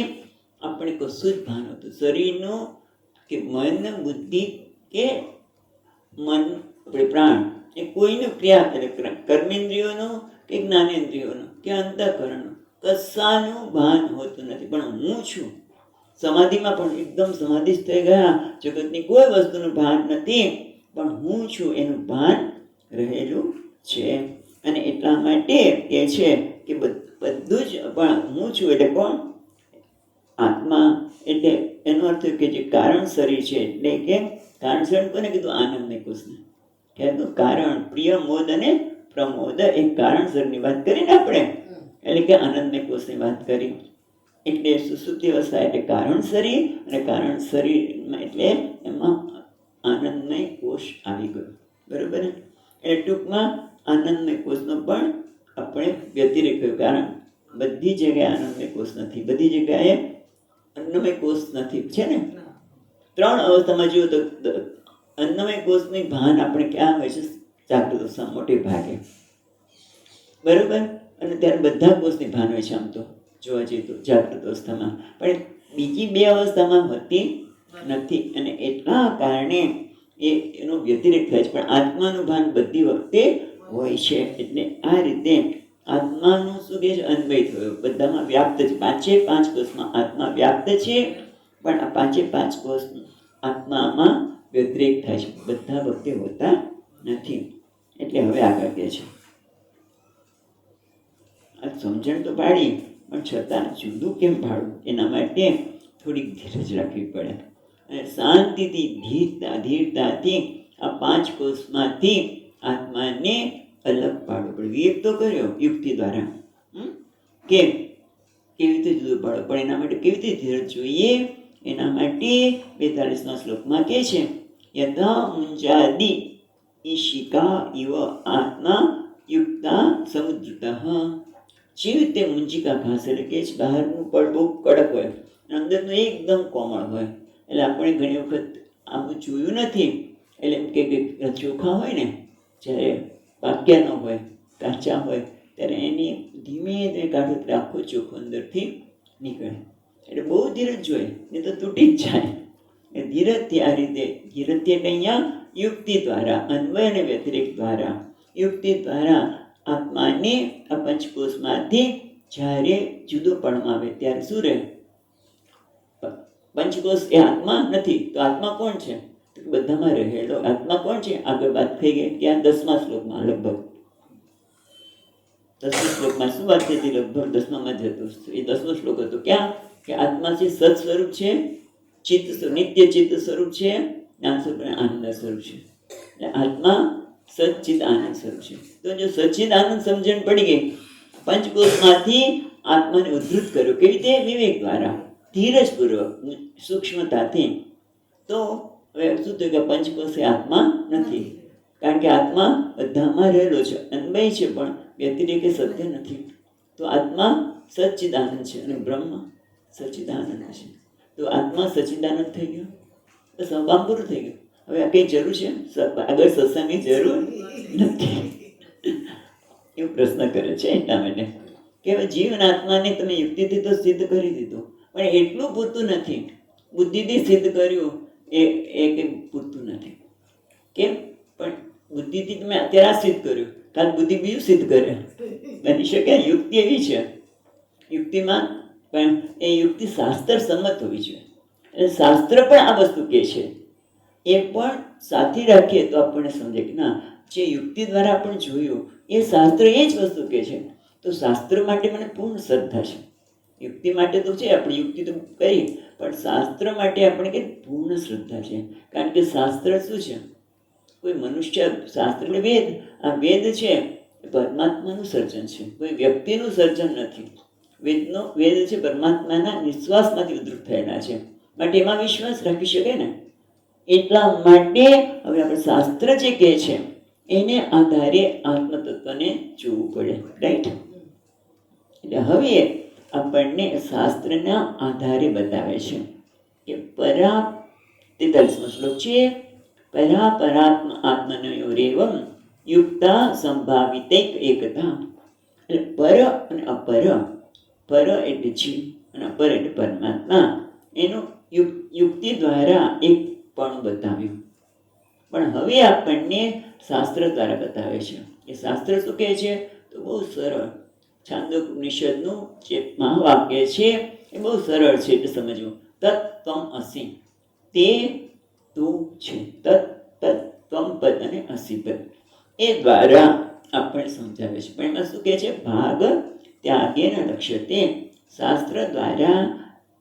આપણે કશું જ ભાન હતું શરીરનું કે મન બુદ્ધિ કે મન આપણે પ્રાણ એ કોઈનું ક્રિયા એટલે કર્મેન્દ્રિયોનું કે જ્ઞાનેન્દ્રિયોનું કે અંતઃકરણનું કશાનું ભાન હોતું નથી. પણ હું છું. સમાધિમાં પણ એકદમ સમાધિસ્થ થઈ ગયા, જગતની કોઈ વસ્તુનું ભાન નથી, પણ હું છું એનું ભાન રહેલું છે. અને એટલા માટે કહે છે કે બધું જ પણ હું છું એટલે કોણ? આત્મા. એટલે એનો અર્થ કે જે કારણ શરીર છે, એટલે કે કારણ શરીર કોને કીધું? આનંદમય કોષને કહેતું. કારણ પ્રિય મોદ અને પ્રમોદ એ કારણ શરીરની વાત કરીને આપણે, એટલે કે આનંદમય કોષની વાત કરી. એટલે સુષુપ્તિ અવસ્થા એટલે કારણ શરીર, અને કારણ શરીરમાં એટલે એમાં આનંદમય કોષ આવી ગયો. બરોબર ને? એટલે ટૂંકમાં આનંદમય કોષનો પણ આપણે વ્યતિરેક કર્યો. કારણ બધી જગ્યાએ આનંદમય કોષ નથી, બધી જગ્યાએ અન્નમય કોષ નથી, છે ને? ત્રણ અવસ્થામાં જુઓ તો અન્નમય કોષની ભાન આપણે ક્યાં હોય છે? જાગૃત અવસ્થા મોટે ભાગે. બરોબર? અને ત્યારે બધા કોષની ભાન હોય છે આમ તો જોવા જઈએ તો જાગૃત અવસ્થામાં, પણ બીજી બે અવસ્થામાં હોતી નથી. અને એટલા કારણે એનો વ્યતિરેક થાય છે. પણ આત્માનું ભાન બધી વખતે હોય છે. એટલે આ રીતે આત્માનું શું કહે છે? અન્વય થયો, બધામાં વ્યાપ્ત છે. પાંચે પાંચ કોષમાં આત્મા વ્યાપ્ત છે, પણ આ પાંચે પાંચ કોષ આત્મામાં વ્યતિરેક થાય છે, બધા વખતે હોતા નથી. એટલે હવે આગળ કહે છે, આ સમજણ તો પાડી, પણ છતાં જુદું કેમ પાડવું? એના માટે થોડીક ધીરજ રાખવી પડે. અને શાંતિથી ધીરતાથી આ પાંચ કોષમાંથી આત્માને અલગ પાડવો પડે. વિવેક તો કર્યો યુક્તિ દ્વારા, કેવી રીતે જુદું પાડવો પડે? એના માટે કેવી રીતે ધીરજ જોઈએ? એના માટે 42મા શ્લોકમાં કહે છે, યથા મુંજાદિ ઈશિકા ઇવ આત્મા યુક્તા સમુદ્રતઃ. જેવી રીતે મુંજિકા ઘાસ એટલે કે બહારનું પડ બહુ કડક હોય, અંદરનું એકદમ કોમળ હોય. એટલે આપણે ઘણી વખત આવું જોયું નથી. એટલે એમ કે ચોખા હોય ને, જ્યારે પાક્યા ન હોય, કાચા હોય, ત્યારે એની ધીમે ધીમે કાઢો એટલે આખો ચોખ્ખો અંદરથી નીકળે. એટલે બહુ ધીરજ જોઈએ, નહીં તો તૂટી જ જાય. એ ધીરજથી આ રીતે, ધીરજથી એટલે અહીંયા યુક્તિ દ્વારા, અન્વય અને વ્યતિરેક દ્વારા, યુક્તિ દ્વારા આત્માને આ પંચકોષમાંથી જ્યારે જુદો પડવામાં આવે ત્યારે શું રહે? પંચકોષ એ આત્મા નથી, તો આત્મા કોણ છે? તો બધામાં રહેલો આત્મા કોણ છે? આગળ વાત થઈ ગઈ ત્યાં 10મા શ્લોકમાં, લગભગ 10મા શ્લોકમાં શું વાત થઈ હતી? લગભગ 10માં જ હતું. એ 10મો શ્લોક હતો. ક્યાં? કે આત્મા છે સત સ્વરૂપ છે, ચિત્ત નિત્ય ચિત્ત સ્વરૂપ છે, જ્ઞાન સ્વરૂપ અને આનંદ સ્વરૂપ છે. એટલે આત્મા સચ્ચિદ આનંદ સ્વરૂપ છે. તો જો સચ્ચિદ આનંદ સમજણ પડી ગઈ, પંચકોષમાંથી આત્માને ઉદ્ધૃત કર્યો. કેવી રીતે? વિવેક દ્વારા, ધીરજપૂર્વક, સૂક્ષ્મતાથી. તો હવે શું થયું કે પંચકોષ એ આત્મા નથી, કારણ કે આત્મા બધામાં રહેલો છે, અન્વય છે, પણ વ્યતિરેક સત્ય નથી. તો આત્મા સચ્ચિદાનંદ છે અને બ્રહ્મ સચ્ચિદાનંદ છે. તો આત્મા સચ્ચિદાનંદ થઈ ગયો, બસ કામ પૂરું થઈ ગયું. હવે આ કંઈ જરૂર છે? આગળ સત્સંગની જરૂર નથી. એવો પ્રશ્ન કરે છે એટલા માટે કે હવે જીવ અને આત્માને તમે યુક્તિથી તો સિદ્ધ કરી દીધું, પણ એટલું પૂરતું નથી. બુદ્ધિથી સિદ્ધ કર્યું એ કંઈ પૂરતું નથી. કેમ? પણ બુદ્ધિથી તમે અત્યારે આ સિદ્ધ કર્યું, કાલ બુદ્ધિ બીજું સિદ્ધ કરે, બની શકે. યુક્તિ એવી છે, યુક્તિમાં પણ એ યુક્તિ શાસ્ત્ર સંમત હોવી જોઈએ. અને શાસ્ત્ર પણ આ વસ્તુ કહે છે, એ પણ સાથે રાખીએ તો આપણને સમજે કે ના, જે યુક્તિ દ્વારા આપણે જોયું એ શાસ્ત્ર એ જ વસ્તુ કહે છે. તો શાસ્ત્ર માટે મને પૂર્ણ શ્રદ્ધા છે. યુક્તિ માટે તો છે, આપણે યુક્તિ તો કરી, પણ શાસ્ત્ર માટે આપણે કંઈ પૂર્ણ શ્રદ્ધા છે. કારણ કે શાસ્ત્ર શું છે? કોઈ મનુષ્ય, શાસ્ત્ર એટલે વેદ. આ વેદ છે એ પરમાત્માનું સર્જન છે, કોઈ વ્યક્તિનું સર્જન નથી. વેદ છે પરમાત્માના નિશ્વાસમાંથી ઉદ્ભુત થયેલા છે, માટે એમાં વિશ્વાસ રાખી શકે ને. એટલા માટે હવે આપણે શાસ્ત્ર જે કહે છે એને આધારે આત્મતત્વને જોવું પડે, રાઈટ? એટલે હવે આપણને શાસ્ત્રના આધારે બતાવે છે કે 43મો શ્લોક છે, પરા પરાત્મ આત્મનયોરેવમ યુક્તા સંભાવિતૈક એકતા. એટલે પર અને અપર, પર એટલે જીવ અને અપર એટલે પરમાત્મા, એનું યુક્તિ દ્વારા એક પણ બતાવ્યું. પણ હવે આપણને શાસ્ત્ર દ્વારા બતાવે છે. એ શાસ્ત્ર શું કહે છે? તો બહુ સરળ. છાંદોપનિષદનું જે મહાવાક્ય છે એ બહુ સરળ છે એટલે સમજવું. તત્ ત્વમ અસી, તે તું છે. તત્ તત્ ત્વમ પદ અને અસી પદ, એ દ્વારા આપણને સમજાવે છે. પણ એમાં શું કહે છે? ભાગ ત્યાગેન લક્ષ્યતે. શાસ્ત્ર દ્વારા,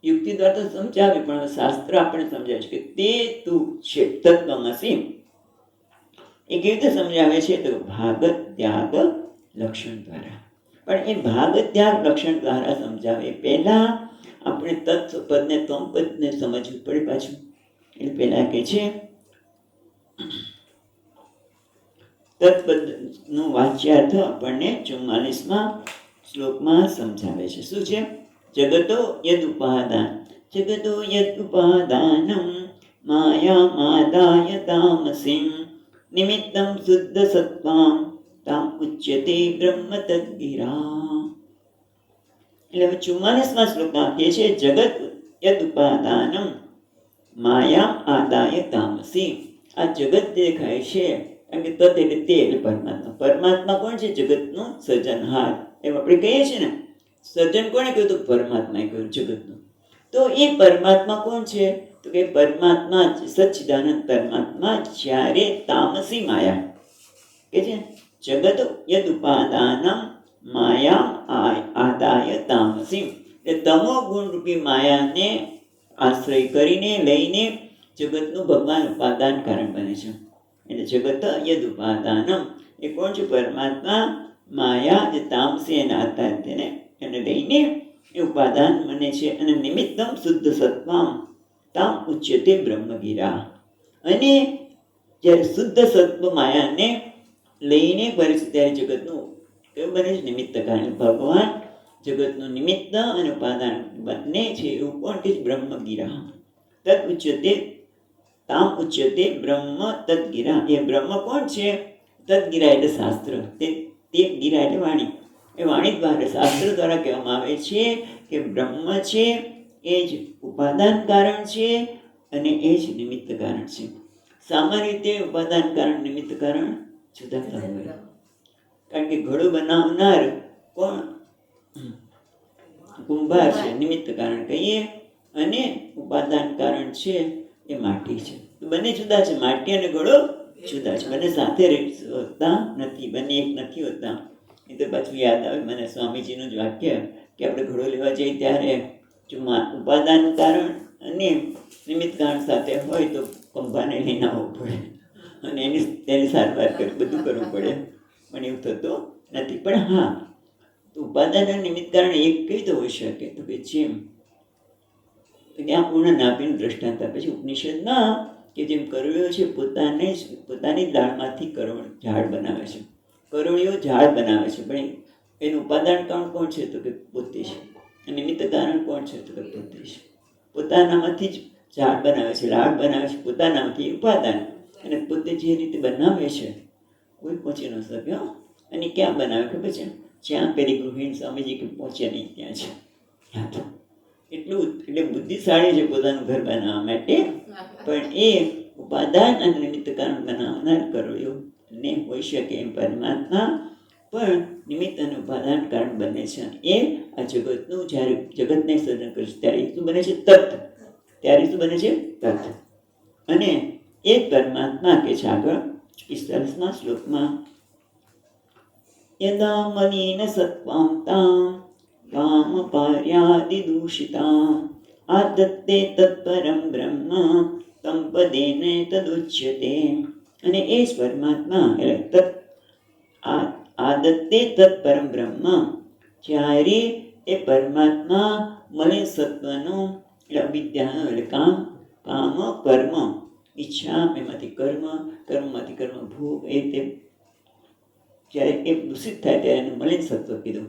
યુક્તિ દ્વારા તો સમજાવે, પણ શાસ્ત્ર આપણને સમજાવે છે કે તે તું છે, તત્વમસી. એ કેવી રીતે સમજાવે છે? તો ભાગ ત્યાગ લક્ષણ દ્વારા. પણ એ ભાગ ત્યાગ લક્ષણ દ્વારા સમજાવે પહેલા આપણે તત્વ પદને ત્વમ પદને સમજવું પડે પાછું. એટલે પહેલા કહે છે તત્પદનું વાચ્યાર્થ આપણને 44મા શ્લોકમાં સમજાવે છે. શું છે? જગતો યદ ઉપાદાનમ માયામાદાય તામસીમ નિમિત્તમ શુદ્ધ સત્વામ તામ ઉચ્યતે બ્રહ્મ તદ્ગિરા. એટલે હવે 44મા શ્લોકમાં કહે છે જગત યદ ઉપાદાનમ માયા આદાય તામસી. આ જગત દેખાય છે, કારણ કે તત એટલે તે એટલે પરમાત્મા. પરમાત્મા કોણ છે? જગતનું સર્જનહાર. એમ આપણે કહીએ છીએ ને, સર્જન કોણે કહ્યું? તો પરમાત્માએ કહ્યું જગતનું. તો એ પરમાત્મા કોણ છે? તો કે પરમાત્મા સચ્ચિદાનંદ પરમાત્મા. જ્યારે તામસી માયા કે છે જગત યદ ઉપાદાનમ માયા આદાય તામસી, એટલે તમો ગુણ રૂપી માયાને આશ્રય કરીને લઈને જગતનું ભગવાન ઉપાદાન કારણ બને છે. એટલે જગત યદ ઉપાદાનમ એ કોણ છે? પરમાત્મા. માયા જે તામસી એના આધાર તેને એને લઈને એ ઉપાદાન બને છે. અને નિમિત્તમ શુદ્ધ સત્વામ તામ ઉચ્યતે બ્રહ્મગીરા. અને જ્યારે શુદ્ધ સત્વ માયાને લઈને કરે છે ત્યારે જગતનું કેવું બને છે? નિમિત્ત કારણ. ભગવાન જગતનું નિમિત્ત અને ઉપાદાન બને છે. એવું કોણ કે બ્રહ્મગીરા. તદ ઉચ્યતે તામ ઉચ્યતે બ્રહ્મ તદ્ગિરા. એ બ્રહ્મ કોણ છે? તદ્ગિરા એટલે શાસ્ત્ર, તે ગિરા એટલે વાણી. એ વાણી દ્વારા, શાસ્ત્ર દ્વારા કહેવામાં આવે છે કે બ્રહ્મ છે એ જ ઉપાદાન કારણ છે અને એ જ નિમિત્ત કારણ છે. સામાન્ય રીતે ઉપાદાન કારણ નિમિત્ત કારણ જુદા ના હોય. કારણ કે ઘડો બનાવનાર કોણ? કુંભાર છે, નિમિત્ત કારણ કહીએ, અને ઉપાદાન કારણ છે એ માટી છે. તો બંને જુદા છે. માટી અને ઘડો જુદા છે, બંને સાથે હોતા નથી, બંને એક નથી હોતા. એ તો પાછું યાદ આવે મને સ્વામીજીનું જ વાક્ય કે આપણે ઘડો લેવા જઈએ ત્યારે જો ઉપાદાન કારણ અને નિમિત્ત કારણ સાથે હોય તો કંભાને લઈને આવવું પડે અને તેની સારવાર કરી બધું કરવું પડે. પણ એવું થતું નથી. પણ હા, ઉપાદાન અને નિમિત્ત કારણ એક કઈ રીતે હોઈ શકે? તો કે જેમ ત્યાં પૂર્ણ નાભીનું દ્રષ્ટાંત આપે છે ઉપનિષદમાં કે જેમ કરોળીઓ છે પોતાની દાળમાંથી ઝાડ બનાવે છે. કરોળીઓ ઝાડ બનાવે છે, પણ એનું ઉપાદાન કારણ કોણ છે? તો કે પોતે છે. નિમિત્ત કારણ કોણ છે? તો કે પોતે છે. પોતાનામાંથી જ ઝાડ બનાવે છે, લાડ બનાવે છે પોતાનામાંથી, ઉપાદાન. અને પોતે જે રીતે બનાવે છે કોઈ પહોંચી ન શકે હો. અને ક્યાં બનાવે ખબર છે? જ્યાં પેલી ગૃહિણી સ્વામીજી કે પહોંચ્યા નહીં ત્યાં છે. એટલું એટલે બુદ્ધિશાળી છે પોતાનું ઘર બનાવવા માટે, પણ એ ઉપાદાન અને નિમિત્ત કારણ બનાવનાર કર્યો ને હોઈ શકે એમ પરમાત્મા પણ નિમિત્ત અને ઉપાદાન કારણ બને છે. એ આ જગતનું જ્યારે જગતને સર્જન કરે છે ત્યારે શું બને છે? તત્. ત્યારે શું બને છે? તત્. અને એ પરમાત્મા કે છે આગળ 45મા શ્લોકમાં યદા મલિન સત્વાંતાં કામ પાર્યાદિદૂષિતાં આદત્તે તત્પરમ બ્રહ્મ તમ પદેને તદુચ્યતે. અને એ જ પરમાત્મા એટલે આદત્તે તત્પરમ બ્રહ્મ, જ્યારે એ પરમાત્મા મલિન સત્વનું એટલે અવિદ્યાનું એટલે કામ કર્મ ઈચ્છા એમાંથી કર્મમાંથી કર્મ ભોગ એ તે જ્યારે એ દૂષિત થાય ત્યારે એનું મલિન સત્વ કીધું.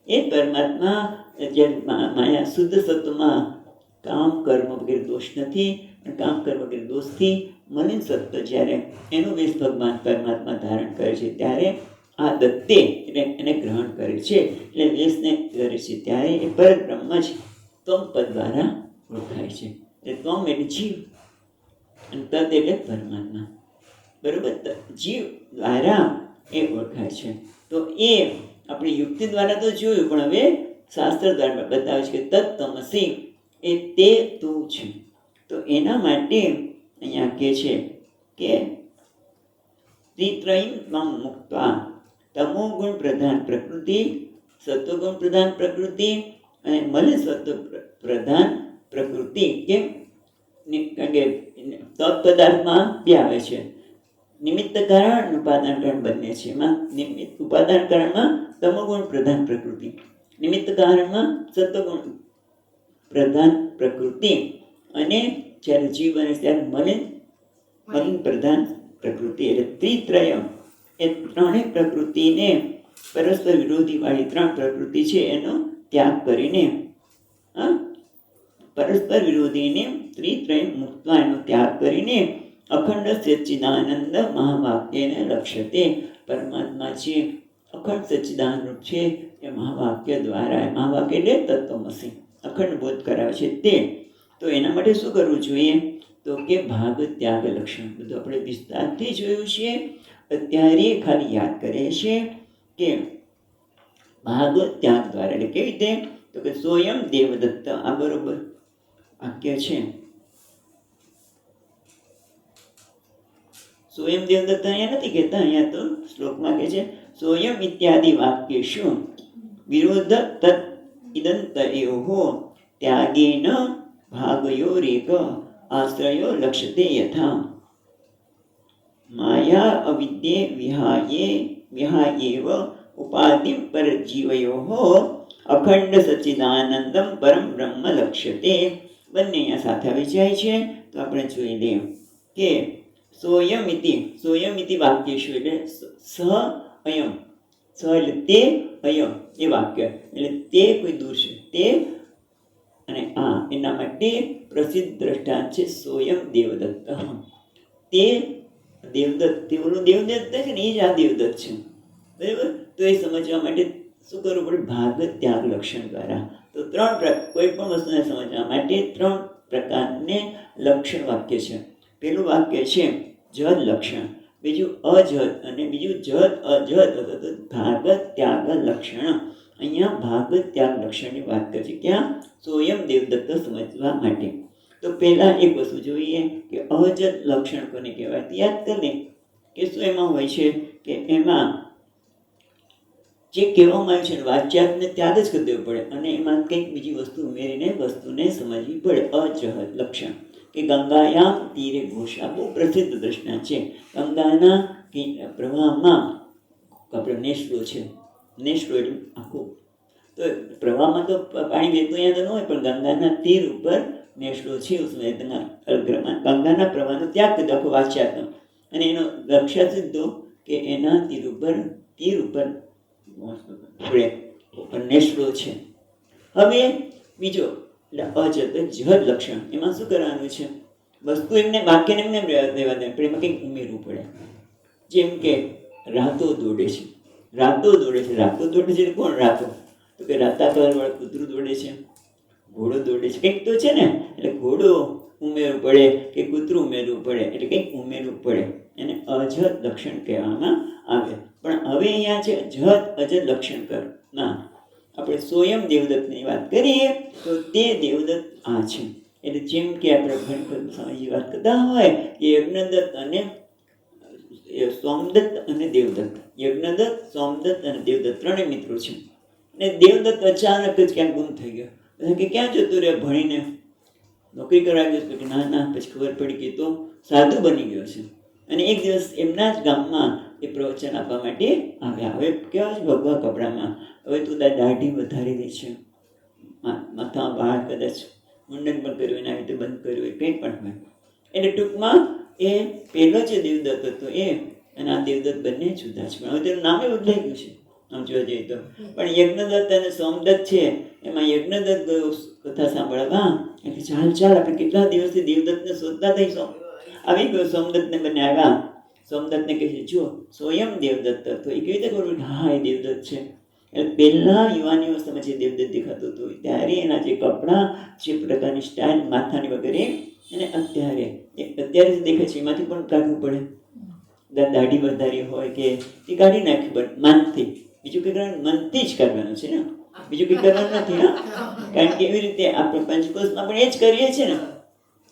એ પરમાત્મા જ્યારે માયા શુદ્ધ સત્વમાં કામ કર્મ વગેરે દોષ નથી, અને કામ કર્મ વગેરે દોષથી મલિન સત્વ જ્યારે એનું વેશ ભગવાન પરમાત્મા ધારણ કરે છે ત્યારે આ દત્તે એટલે એને ગ્રહણ કરે છે, એટલે વેશને કરે છે ત્યારે એ પરબ્રહ્મ જ ત્વમ પદ દ્વારા ઓળખાય છે. એટલે ત્વમ એટલે જીવ અને તદ એટલે પરમાત્મા, બરોબર? જીવ દ્વારા એ ઓળખાય છે. તો એ આપણી યુક્તિ દ્વારા તો જોયું, પણ હવે શાસ્ત્ર દ્વારા બતાવે છે કે તત્તમસી એ તે તું છે. તો એના માટે અહીંયા કહે છે કે ત્રિત્રયીમાં મુક્તા તમો ગુણ પ્રધાન પ્રકૃતિ, સત્વગુણ પ્રધાન પ્રકૃતિ અને મલિન સત્વ પ્રધાન પ્રકૃતિ. કેમ? કારણ કે તત્પદાર્થમાં બે આવે છે, નિમિત્ત કારણ ઉપાદાન કારણ બંને છે. એમાં નિમિત્ત ઉપાદાન કારણમાં તમોગુણ પ્રધાન પ્રકૃતિ, નિમિત્ત કારણમાં સત્વગુણ પ્રધાન પ્રકૃતિ, અને જ્યારે જીવ બને ત્યારે મલિન પ્રધાન પ્રકૃતિ. એટલે ત્રિત્રય એ ત્રણેય પ્રકૃતિને પરસ્પર વિરોધી વાળી ત્રણ પ્રકૃતિ છે એનો ત્યાગ કરીને પરસ્પર વિરોધીને ત્રિત્રય મુક્તા એનો ત્યાગ કરીને અખંડ સચ્ચિદાનંદ મહાવાક્યને લક્ષ્યતે. પરમાત્મા છે અખંડ સચ્ચિદાનંદ રૂપ છે એ મહાવાક્ય દ્વારા, મહાવાક્ય એટલે તત્વમસી અખંડ બોધ કરાવે છે તે. તો એના માટે શું કરવું જોઈએ? તો કે ભાગ ત્યાગ લક્ષણ બધું આપણે વિસ્તારથી જોયું છે. અત્યારે ખાલી યાદ કરે છે કે ભાગ ત્યાગ દ્વારા એટલે કેવી રીતે? તો કે સોયમ દેવદત્ત. આ બરોબર વાક્ય છે. સોયમ દેવદત્ત અહીંયા નથી કહેતા, અહીંયા તો શ્લોકમાં કહે છે સોયમ ઇત્યાદિ વાક્યેષુ વિરોધ તત્ ઇદંતયોઃ ત્યાગેન ભાગયોરેક આશ્રયો લક્ષ્યતે યથા માયા અવિદ્યે વિહાયેવ ઉપાધિ પરજીવયોઃ અખંડ સચ્ચિદાનંદમ પરમ બ્રહ્મ લક્ષ્યતે. બંને અહીંયા સાથે આવી જાય છે. તો આપણે જોઈ લઈએ કે સોયમિતિ વાક્યેષુ એટલે સ અયમ, સ એટલે તે, અયમ એ વાક્ય એટલે તે કોઈ દૂર છે તે, અને આ એના માટે પ્રસિદ્ધ દ્રષ્ટાંત છે સોયમ દેવદત્ત. તે દેવદત્ત, તે ઓલું દેવદત્ત છે ને એ જ આ દેવદત્ત છે, બરાબર? તો એ સમજવા માટે શું કરવું પડે? ભાગ ત્યાગ લક્ષણ દ્વારા. તો કોઈ પણ વસ્તુને સમજવા માટે ત્રણ પ્રકારને લક્ષણ વાક્ય છે. પેલું વાક્ય છે જદ લક્ષણ, બીજું અજદ, અને બીજું જદ અજદ અથવા તો ભાગ ત્યાગ લક્ષણ. અહીંયા ભાગ ત્યાગ લક્ષણની વાત કરી છે. ક્યાં? સોયમ દેવદત્ત સમજવા માટે. તો પહેલા એક વસ્તુ જોઈએ કે અજદ લક્ષણ કોને કહેવાય? યાદ કરી કે શું એમાં હોય છે કે એમાં જે કહેવામાં આવ્યું છે વાચ્યાર્થને ત્યાગ જ કરી દેવું પડે, અને એમાં કંઈક બીજી વસ્તુ ઉમેરીને વસ્તુને સમજવી પડે. અજહદ લક્ષણ કે ગંગાયામ તીરે ઘોષા, બહુ પ્રસિદ્ધ દ્રષ્ટાંત છે. ગંગાના પ્રવાહમાં આપણે નેસડો છે, નેસડો એટલે આખું, તો પ્રવાહમાં તો પાણી વહેતું અહીંયા તો ન હોય, પણ ગંગાના તીર ઉપર નેસડો છે. ગંગાના પ્રવાહનો ત્યાગ કર્યો આખો વાચ્યાર્થ, અને એનો લક્ષ્ય સીધો કે એના તીર ઉપર નેસડો છે. હવે બીજો એટલે અજદ જહદ લક્ષણ, એમાં શું કરવાનું છે? વસ્તુ એમને બાકીને એમને દેવા દે, પણ એમાં કંઈક ઉમેરવું પડે. જેમ કે રાતો દોડે છે, રાતો દોડે છે, રાતો દોડે છે એટલે કોણ રાતો? તો કે રાતા વાળું કૂતરું દોડે છે, ઘોડો દોડે છે, કંઈક તો છે ને. એટલે ઘોડો ઉમેરવું પડે કે કૂતરું ઉમેરવું પડે, એટલે કંઈક ઉમેરવું પડે. એને અજત લક્ષણ કહેવામાં આવે. પણ હવે અહીંયા છે જત અજત લક્ષણ કર ના. આપણે સ્વયં દેવદત્તની વાત કરીએ તો તે દેવદત્ત આ છે. એટલે જેમ કે આપણે ઘણી સમયની વાત કરતા હોય કે યજ્ઞદત્ત અને સોમદત્ત અને દેવદત્ત, યજ્ઞદત્ત, સોમદત્ત અને દેવદત્ત ત્રણેય મિત્રો છે. અને દેવદત્ત અચાનક જ ક્યાંક ગુમ થઈ ગયો કે ક્યાં જતું રહે ભણીને, નોકરી કરવા ગયો કે ના ના, પછી ખબર પડી કે તો સાધુ બની ગયો છે. અને એક દિવસ એમના જ ગામમાં એ પ્રવચન આપવા માટે આવ્યા. હવે કેવા છે ભગવા કપડામાં, હવે તું દાઢી વધારી દે છે, માથામાં વાળ કદાચ મુંડન પણ કર્યું, એના રીતે બંધ કર્યું હોય, કંઈ પણ હોય. એટલે ટૂંકમાં એ પહેલો જે દેવદત્ત હતો એ અને આ દેવદત્ત બંને જુદા છે. પણ હવે તેનું નામે બદલાઈ ગયું છે આમ જોવા જઈએ તો. પણ યજ્ઞદત્ત અને સોમદત્ત છે, એમાં યજ્ઞદત્ત ગયો કથા સાંભળવા, એટલે ચાલ ચાલ આપણે કેટલા દિવસથી દેવદત્તને શોધતા થઈશું. આવી ગયો સોમદત્તને બંને આવ્યા. સોમદત્તને કહે છે જો સ્વયં દેવદત્ત હતો. એ કેવી રીતે ખબર કે હા એ દેવદત્ત છે? એટલે પહેલા યુવાની અવસ્થામાં જે દેવદત્ત દેખાતો હતો ત્યારે એના જે કપડાં, જે પ્રકારની સ્ટાઇલ, માથાની વગેરે, અને અત્યારે જે દેખાય છે એમાંથી પણ કાઢવું પડે. દાઢી વધારી હોય કે એ કાઢી નાખી, બટ મનથી, બીજું કંઈ કરવાનું, મનથી જ કરવાનું છે ને, બીજું કંઈ કરવાનું નથી. હા, કારણ કે એવી રીતે આપણે પંચકોશમાં પણ એ જ કરીએ છીએ ને,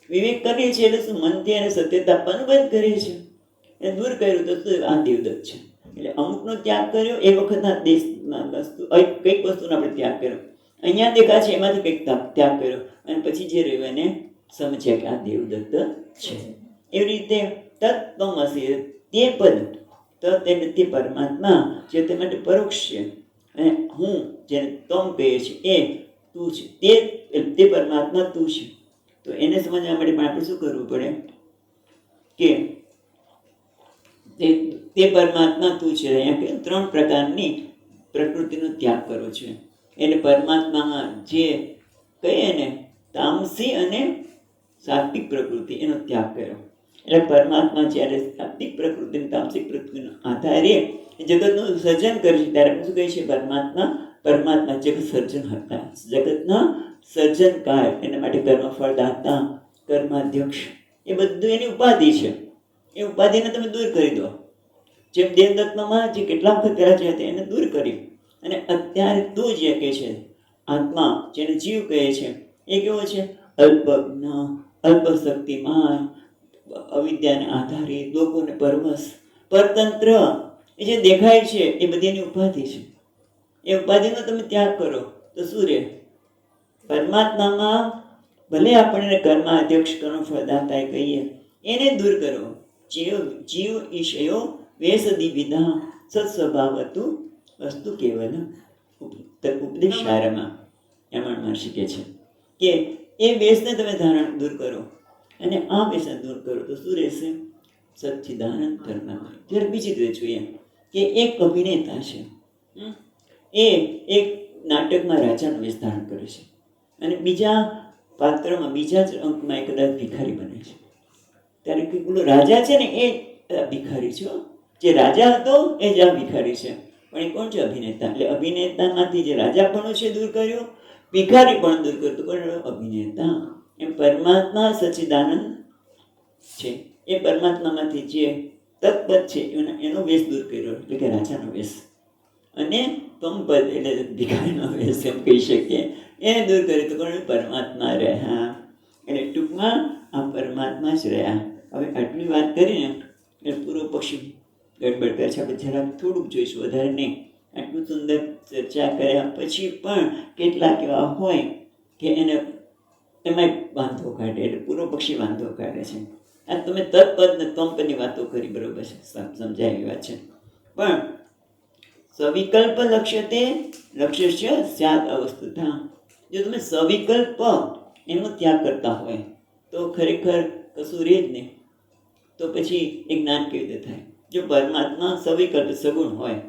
વિવેક કરીએ છીએ એટલે શું મનથી એને સત્યતા આપવાનું બંધ કરીએ છીએ. એને દૂર કર્યું તો શું આ દેવદત્ત છે. એટલે અમુકનો ત્યાગ કર્યો એ વખતના દેશમાં વસ્તુ, કંઈક વસ્તુનો આપણે ત્યાગ કર્યો, અહીંયા દેખાય છે એમાંથી કંઈક ત્યાગ કર્યો, અને પછી જે રહ્યું એને સમજ્યા કે આ દેવદત્ત છે. એવી રીતે તત્વમસી તે પદ, તત એટલે તે પરમાત્મા જે તે માટે પરોક્ષ છે, અને હું જેને તમ કહે છે એ તું છે, તે પરમાત્મા તું છે. તો એને સમજવા માટે પણ આપણે શું કરવું પડે કે તે પરમાત્મા તું છે. અહીંયા કે 3 પ્રકારની પ્રકૃતિનો ત્યાગ કરવો છે. એટલે પરમાત્મામાં જે કહીએ ને તામસી અને સાત્વિક પ્રકૃતિ, એનો ત્યાગ કર્યો. એટલે પરમાત્મા જ્યારે સાત્વિક પ્રકૃતિ, તામસિક પ્રકૃતિનો આધારે જગતનું સર્જન કરે છે ત્યારે શું કહે છે પરમાત્મા જગત સર્જન હતા, જગતના સર્જનકાર. એના માટે કર્મફળ દાતા, કર્માધ્યક્ષ, એ બધું એની ઉપાધિ છે. એ ઉપાધિને તમે દૂર કરી દો. જેમ દેવદત્તમાં જે કેટલા વખત પહેલા જે હતા એને દૂર કરી, અને અત્યારે તું જે કહે છે આત્મા, જેને જીવ કહે છે, એ કેવો છે? અલ્પજ્ઞ, અલ્પશક્તિમાન, અવિદ્યાને આધારિત, લોકોને પરવશ, પરતંત્ર. એ જે દેખાય છે એ બધી એની ઉપાધિ છે. એ ઉપાધિનો તમે ત્યાગ કરો તો શું રહે? પરમાત્મામાં ભલે આપણે કર્માધ્યક્ષ, કર્મફળદાતા કહીએ, એને દૂર કરો. જીવ ઈશયો વેસદી વિધા સત્સ્વભાવતું વસ્તુ કેવલ ઉપદેશ સારમાં એમાં મહર્ષિ કહે છે કે એ વેશને તમે ધારણ દૂર કરો, અને આ વેશને દૂર કરો તો શું રહેશે? સચ્ચિદાનંદ પરમાત્મા. ત્યારે બીજી રીતે જોઈએ કે એક અભિનેતા છે, એ એક નાટકમાં રાજાનો વેશ ધારણ કરે છે, અને બીજા પાત્રમાં, બીજા જ અંકમાં એ કદાચ ભિખારી બને છે. ત્યારે કે પેલો રાજા છે ને એ ભિખારી છે, જે રાજા હતો એ જ આ ભિખારી છે. પણ એ કોણ છે? અભિનેતા. એટલે અભિનેતામાંથી જે રાજાપણું છે દૂર કર્યું, ભિખારી પણ દૂર કર્યું, તો કોણ? અભિનેતા. એમ પરમાત્મા સચ્ચિદાનંદ છે, એ પરમાત્મામાંથી જે તત્પદ છે એનો વેશ દૂર કર્યો, એટલે કે રાજાનો વેશ. અને તમપદ એટલે ભિખારીનો વેશ એમ કહી શકીએ, એને દૂર કર્યું તો કોણ? પરમાત્મા રહ્યા. એટલે ટૂંકમાં આ પરમાત્મા જ રહ્યા. હવે આટલી વાત કરીને એટલે પૂર્વ પક્ષી ગડબડ કરે છે. આપણે જરાક થોડુંક જોઈશું, વધારે નહીં. આટલું સુંદર ચર્ચા કર્યા પછી પણ કેટલાક એવા હોય કે એને એમાં વાંધો કાઢે, એટલે પૂર્વ પક્ષી વાંધો કાઢે છે. આ તમે તત્પદ ને તમપદની વાતો કરી, બરોબર છે, સમજાય એવી વાત છે. પણ સવિકલ્પ લક્ષ્યતે લક્ષ્ય સ્યાદ અવસ્થુતા. જો તમે સવિકલ્પ એનો ત્યાગ કરતા હોય તો ખરેખર કશું રહે જ નહીં. તો પછી એ જ્ઞાન કેવી રીતે થાય? જો પરમાત્મા સવિકલ્પ, સગુણ હોય,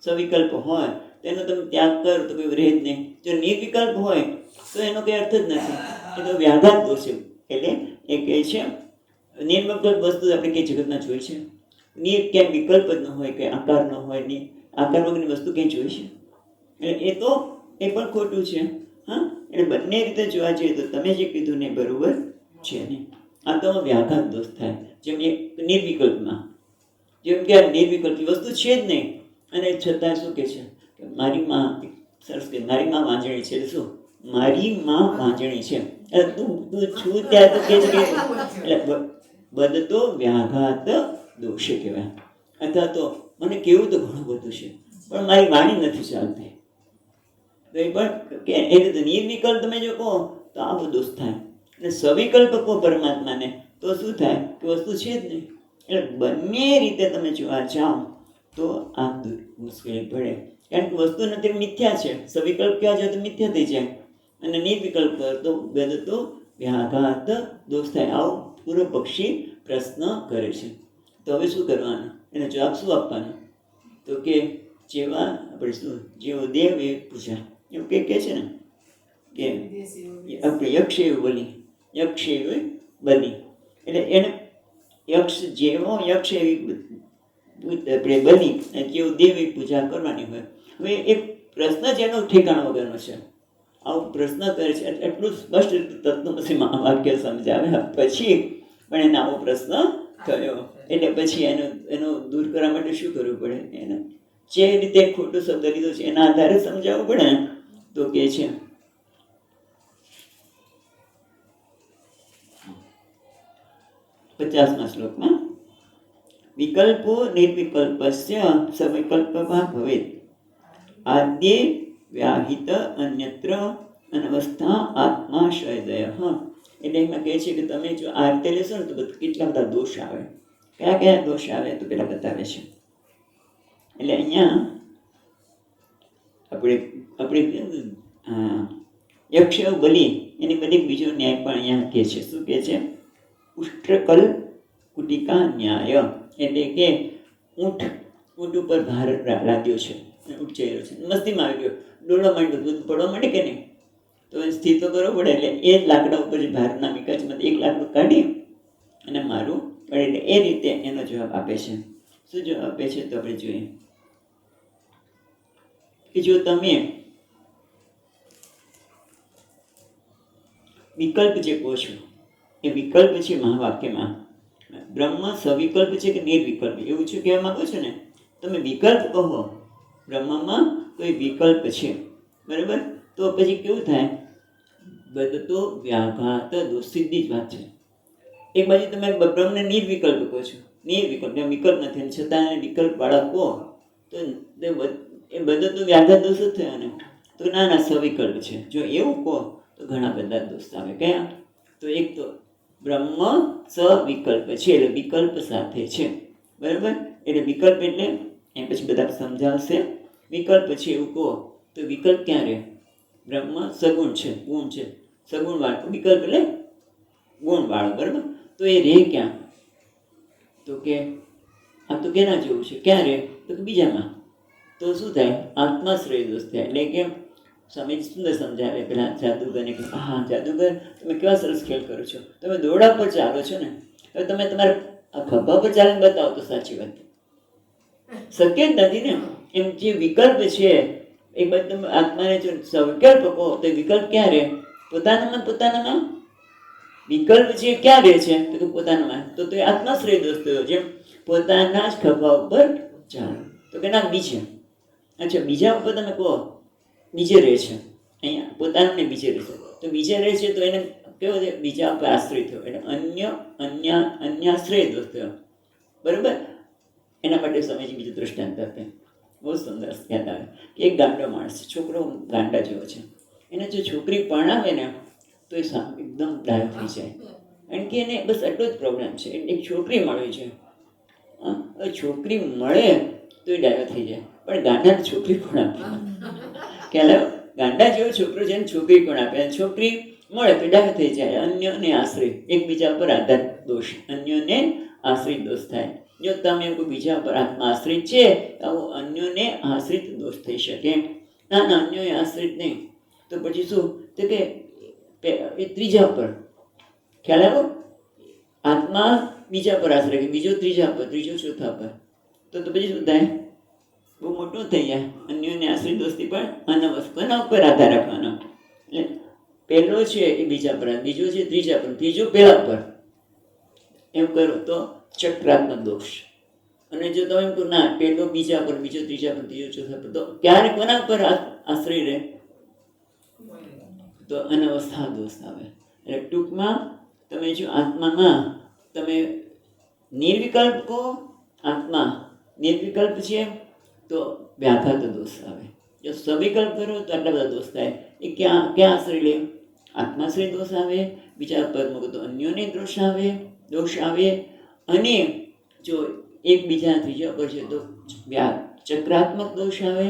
સવિકલ્પ હોય તો એનો તમે ત્યાગ કરો તો કોઈ રહે જ નહીં. જો નિર્વિકલ્પ હોય તો એનો કંઈ અર્થ જ નથી, એ તો વ્યાઘાત દોષ. એટલે એ કહે કહે છે નિર્વિકલ્પ વસ્તુ આપણે કઈ જગતમાં જોઈ છે? ક્યાંય વિકલ્પ જ ન હોય, કે આકાર ન હોય, ની આકાર વગરની વસ્તુ ક્યાંય જોઈ છે? એ તો એ પણ ખોટું છે. હા, એટલે બંને રીતે જોવા જઈએ તો તમે જે કીધું ને બરોબર છે નહીં. આ તો વ્યાઘાત દોષ થાય. જેમ એક નિર્વિકલ્પમાં, જેમ કે આ નિર્વિકલ્પ વસ્તુ છે જ નહીં, અને છતાં શું કે છે કે મારી માં સરસ કે મારી માં વાંજણી છે. શું મારી માં વાંજણી છે? તું છું ત્યાં તો કે છે કે એટલે બધતો વ્યાઘાત દોષે કહેવાય. અથવા તો મને કેવું તો ઘણું બધું છે, પણ મારી વાણી નથી ચાલતી. તો એ પણ કે એ રીતે નિર્વિકલ્પ તમે જો કહો તો આવો દોષ થાય. અને સવિકલ્પ કહો પરમાત્માને તો શું થાય કે વસ્તુ છે જ નહીં. એટલે બંને રીતે તમે જોવા જાઓ તો આ મુશ્કેલી પડે. કારણ કે વસ્તુ નથી, મિથ્યા છે. સવિકલ્પ કહેવા જાય તો મિથ્યા થઈ જાય, અને નિર્વિકલ્પ તો બધતો વ્યાઘાત દોષ થાય. આવો પૂર્વ પક્ષી પ્રશ્ન કરે છે. તો હવે શું કરવાનું? એને જવાબ શું આપવાનો? તો કે જેવા આપણે શું જેવો દેવ એ પૂજા, એવું કે છે ને કે આપણે યક્ષ એવી બની, યક્ષ એવી બની. એટલે એને યક્ષ જેવો યક્ષ એવી આપણે બની જેવું દેવ એવી પૂજા કરવાની હોય. હવે એ પ્રશ્ન જ એનો ઠેકાણ વગરનો છે. આવો પ્રશ્ન કરે છે એટલું સ્પષ્ટ રીતે તત્વમસીમાં વાક્ય સમજાવે પછી પણ એને આવો પ્રશ્ન થયો. એટલે પછી એનો દૂર કરવા માટે શું કરવું પડે? એને જે રીતે ખોટો શબ્દ લીધો છે એના આધારે સમજાવવું પડે ને. તો કે છે 50મા શ્લોકમાં વિકલ્પો નિર્વિકલ્પસ્ય સવિકલ્પવા ભવેત આદ્યે વ્યાહિત અન્યત્ર અનવસ્થા આત્માશ્રયદય. એટલે એમાં કહે છે કે તમે જો આ રીતે લેશો ને તો કેટલા બધા દોષ આવે. કયા કયા દોષ આવે તો પેલા બતાવે છે. એટલે અહીંયા આપણે યક્ષ બલી એની બધી બીજો ન્યાય પણ અહીંયા કહે છે. શું કહે છે? ઉષ્ટ્રકલ કુટિકા ન્યાય. એટલે કે ઊંટ ઉપર ભાર લાદ્યો છે, ઊંટ ચહેરો છે, મસ્તીમાં આવી ગયો, ડોળવા માંડ્યો, દૂધ પડવા માંડે કે નહીં, તો એ સ્થિર તો કરવો પડે. એટલે એ લાકડા ઉપર ભારના વિકાસમાંથી એક લાકડું કાઢી અને મારું પડે. એટલે એ રીતે એનો જવાબ આપે છે. શું જવાબ આપે છે તો આપણે જોઈએ કે જો તમે વિકલ્પ જે કહો છો એ વિકલ્પ છે મહાવાક્યમાં બ્રહ્મ સવિકલ્પ છે કે નિર્વિકલ્પ એવું છે કહેવા માંગો છો ને? તમે વિકલ્પ કહો બ્રહ્મમાં તો એ વિકલ્પ છે, બરાબર? તો પછી કેવું થાય? બધતો વ્યાઘાત દોષ, સીધી જ વાત છે. એક બાજુ તમે બ્રહ્મને નિર્વિકલ્પ કહો છો, નિર્વિકલ્પ વિકલ્પ નથી, છતાં વિકલ્પ વાળા કહો તો એ બધો તો વ્યાઘાત દોષ જ થયો ને. તો ના સવિકલ્પ છે. જો એવું કહો તો ઘણા બધા દોષ આવે. કયા? તો એક તો બ્રહ્મ સવિકલ્પ છે, એટલે વિકલ્પ સાથે છે, બરાબર? એટલે વિકલ્પ એટલે એ પછી બધા સમજાવશે. વિકલ્પ છે એવું કહો તો વિકલ્પ ક્યાં રહે? બ્રહ્મ સગુણ છે, ગુણ છે, સગુણ વાળો વિકલ્પ એટલે ગુણ વાળો, બરાબર? તો એ રહે ક્યાં? તો કે આ તો કેના જેવું છે? ક્યાં રહે? તો કે બીજામાં. તો શું થાય? આત્માશ્રય દોષ થાય. એટલે કે સ્વામી સુંદર સમજાવે પેલા જાદુગરને કે હા જાદુગર તમે કેવા સરસ ખેલ કરો છો, તમે દોરડા પર ચાલો છો ને, હવે તમે તમારા આ ખભા પર ચાલીને બતાવો તો સાચી વાત શક્ય જ નથી ને. એમ જે વિકલ્પ છે એ બાજુ તમે આત્માને જો સવિકલ્પ કહો તો વિકલ્પ ક્યાં રહે? પોતાનામાં વિકલ્પ છે ક્યાં રહે છે? તો પોતાનામાં. તો એ આત્માશ્રય દોષ થયો. જેમ પોતાના જ ખભા ઉપર ચાલો તો કે ના બીજે. અચ્છા, બીજા ઉપર તમે કહો બીજે રહે છે, અહીંયા પોતાને બીજે રહે છે, તો બીજે રહે છે તો એને કેવો છે? બીજા ઉપર આશ્રય થયો, એટલે અન્યાશ્રય દોષ થયો, બરાબર? એના માટે સ્વામીજી બીજું દૃષ્ટાંત આપે, બહુ સુંદર યાદ આવે કે એક ગાંડો માણસ, છોકરો ગાંડા જેવો છે, એને જો છોકરી પરણાવે ને તો એ એકદમ ડાયો થઈ જાય. કારણ કે એને બસ આટલો જ પ્રોબ્લેમ છે, એક છોકરી મળવી છે. છોકરી મળે તો એ ડાયો થઈ જાય, પણ ગાંડાને છોકરી કોણ આપે? ખ્યાલ? ગાંડા જેવો છોકરો છે ને છોકરી કોણ આપે? છોકરી મળે તો ડાયો થઈ જાય. અન્યને આશ્રય, એકબીજા પર આધાર દોષ, અન્યોને આશ્રિત દોષ થાય. જો તમે કોઈ બીજા પર આશ્રિત છે આવો અન્યોને આશ્રિત દોષ થઈ શકે. ના અન્યોને આશ્રિત નહીં તો પછી શું? તો કે એ ત્રીજા પર ખ્યાલ આવ્યો? આત્મા બીજા પર આશ્રય રાખે, બીજો ત્રીજા પર, ત્રીજો ચોથા પર, તો પછી શું થાય? બહુ મોટું થઈ જાય. અન્યોને આશ્રય દોસ્તી પણ અનવસ્કના ઉપર આધાર રાખવાનો. એટલે પહેલો છે એ બીજા પર, બીજો છે ત્રીજા પર, ત્રીજો પહેલા પર, એમ કરો તો ચક્રાત્મક દોષ. અને જો તમે એમ કહો ના પહેલો બીજા પર, બીજો ત્રીજા પર, ત્રીજો ચોથા પર, તો ક્યારે કોના પર આશ્રય રહે? તો અનવસ્થા દોષ આવે. એટલે ટૂંકમાં તમે જો આત્મામાં તમે નિર્વિકલ્પ કહો, આત્મા નિર્વિકલ્પ છે તો વ્યાઘાત દોષ આવે. જો સવિકલ્પ કરો તો આટલા બધા દોષ થાય. એ ક્યાં ક્યાં આશ્રય લે? આત્માશ્રય દોષ આવે, બીજા પર મૂકો તો અન્યોને દોષ આવે, અને જો એકબીજા ત્રીજા પર છે તો ચક્રાત્મક દોષ આવે,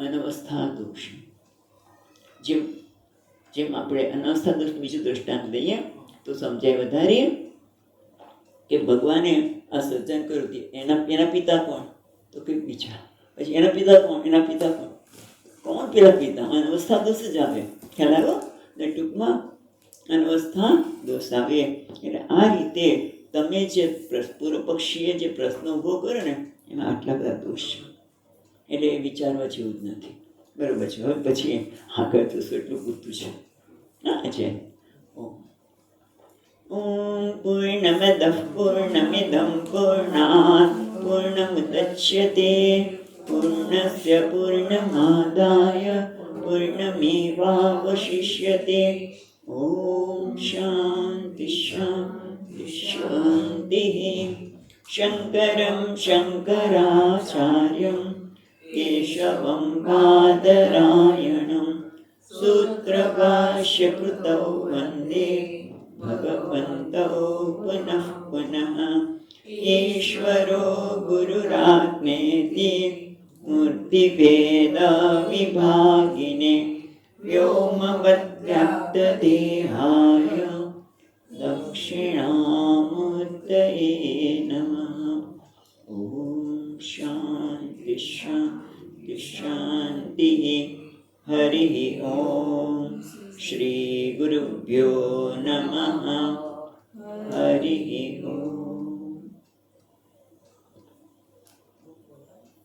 અનવસ્થા દોષ. જેમ આપણે અનવસ્થા દોષ બીજું દ્રષ્ટાંત લઈએ તો સમજાય વધારે કે ભગવાને આ સર્જન કર્યું હતું. એના પિતા કોણ? તો કે બીજા. પછી એના પિતા કોણ? એના પિતા કોણ પેલા પિતા? અનવસ્થા દોષ જ આવે. ખ્યાલ આવ્યો? એટલે ટૂંકમાં અનવસ્થા દોષ આવે. એટલે આ રીતે તમે જે પૂર્વ પક્ષીએ જે પ્રશ્ન ઊભો કર્યો ને એમાં આટલા બધા દોષ છે. એટલે એ વિચારવા જેવું જ નથી. બરોબર છે. હવે પછી આગળ જોશું, એટલું પૂરતું છે. હા છે. ઓમ પૂર્ણમદઃ પૂર્ણમિદં પૂર્ણાત પૂર્ણમુદચ્યતે પૂર્ણસ્ય પૂર્ણમાદાય પૂર્ણમેવાવશિષ્યતે. ઓમ શાંતિ શાંતિ શાંતિ. શંકરં શંકરાચાર્યં કેશવં બાદરાયણં સૂત્રભાષ્યકૃતૌ વંદે ભગવन्तौ પુનઃ પુનઃ. ઈશ્વરો ગુરુરાત્મેતિ મૂર્તિભેદ વિભાગિને વ્યોમવદ્વ્યાપ્તદેહાય દક્ષિણામૂર્તયે નમઃ. ઓમ શાંતિ શાંતિ શાંતિ. હરિ ઓમ. શ્રી ગુરુભ્યો નમઃ. હરિ ઓમ.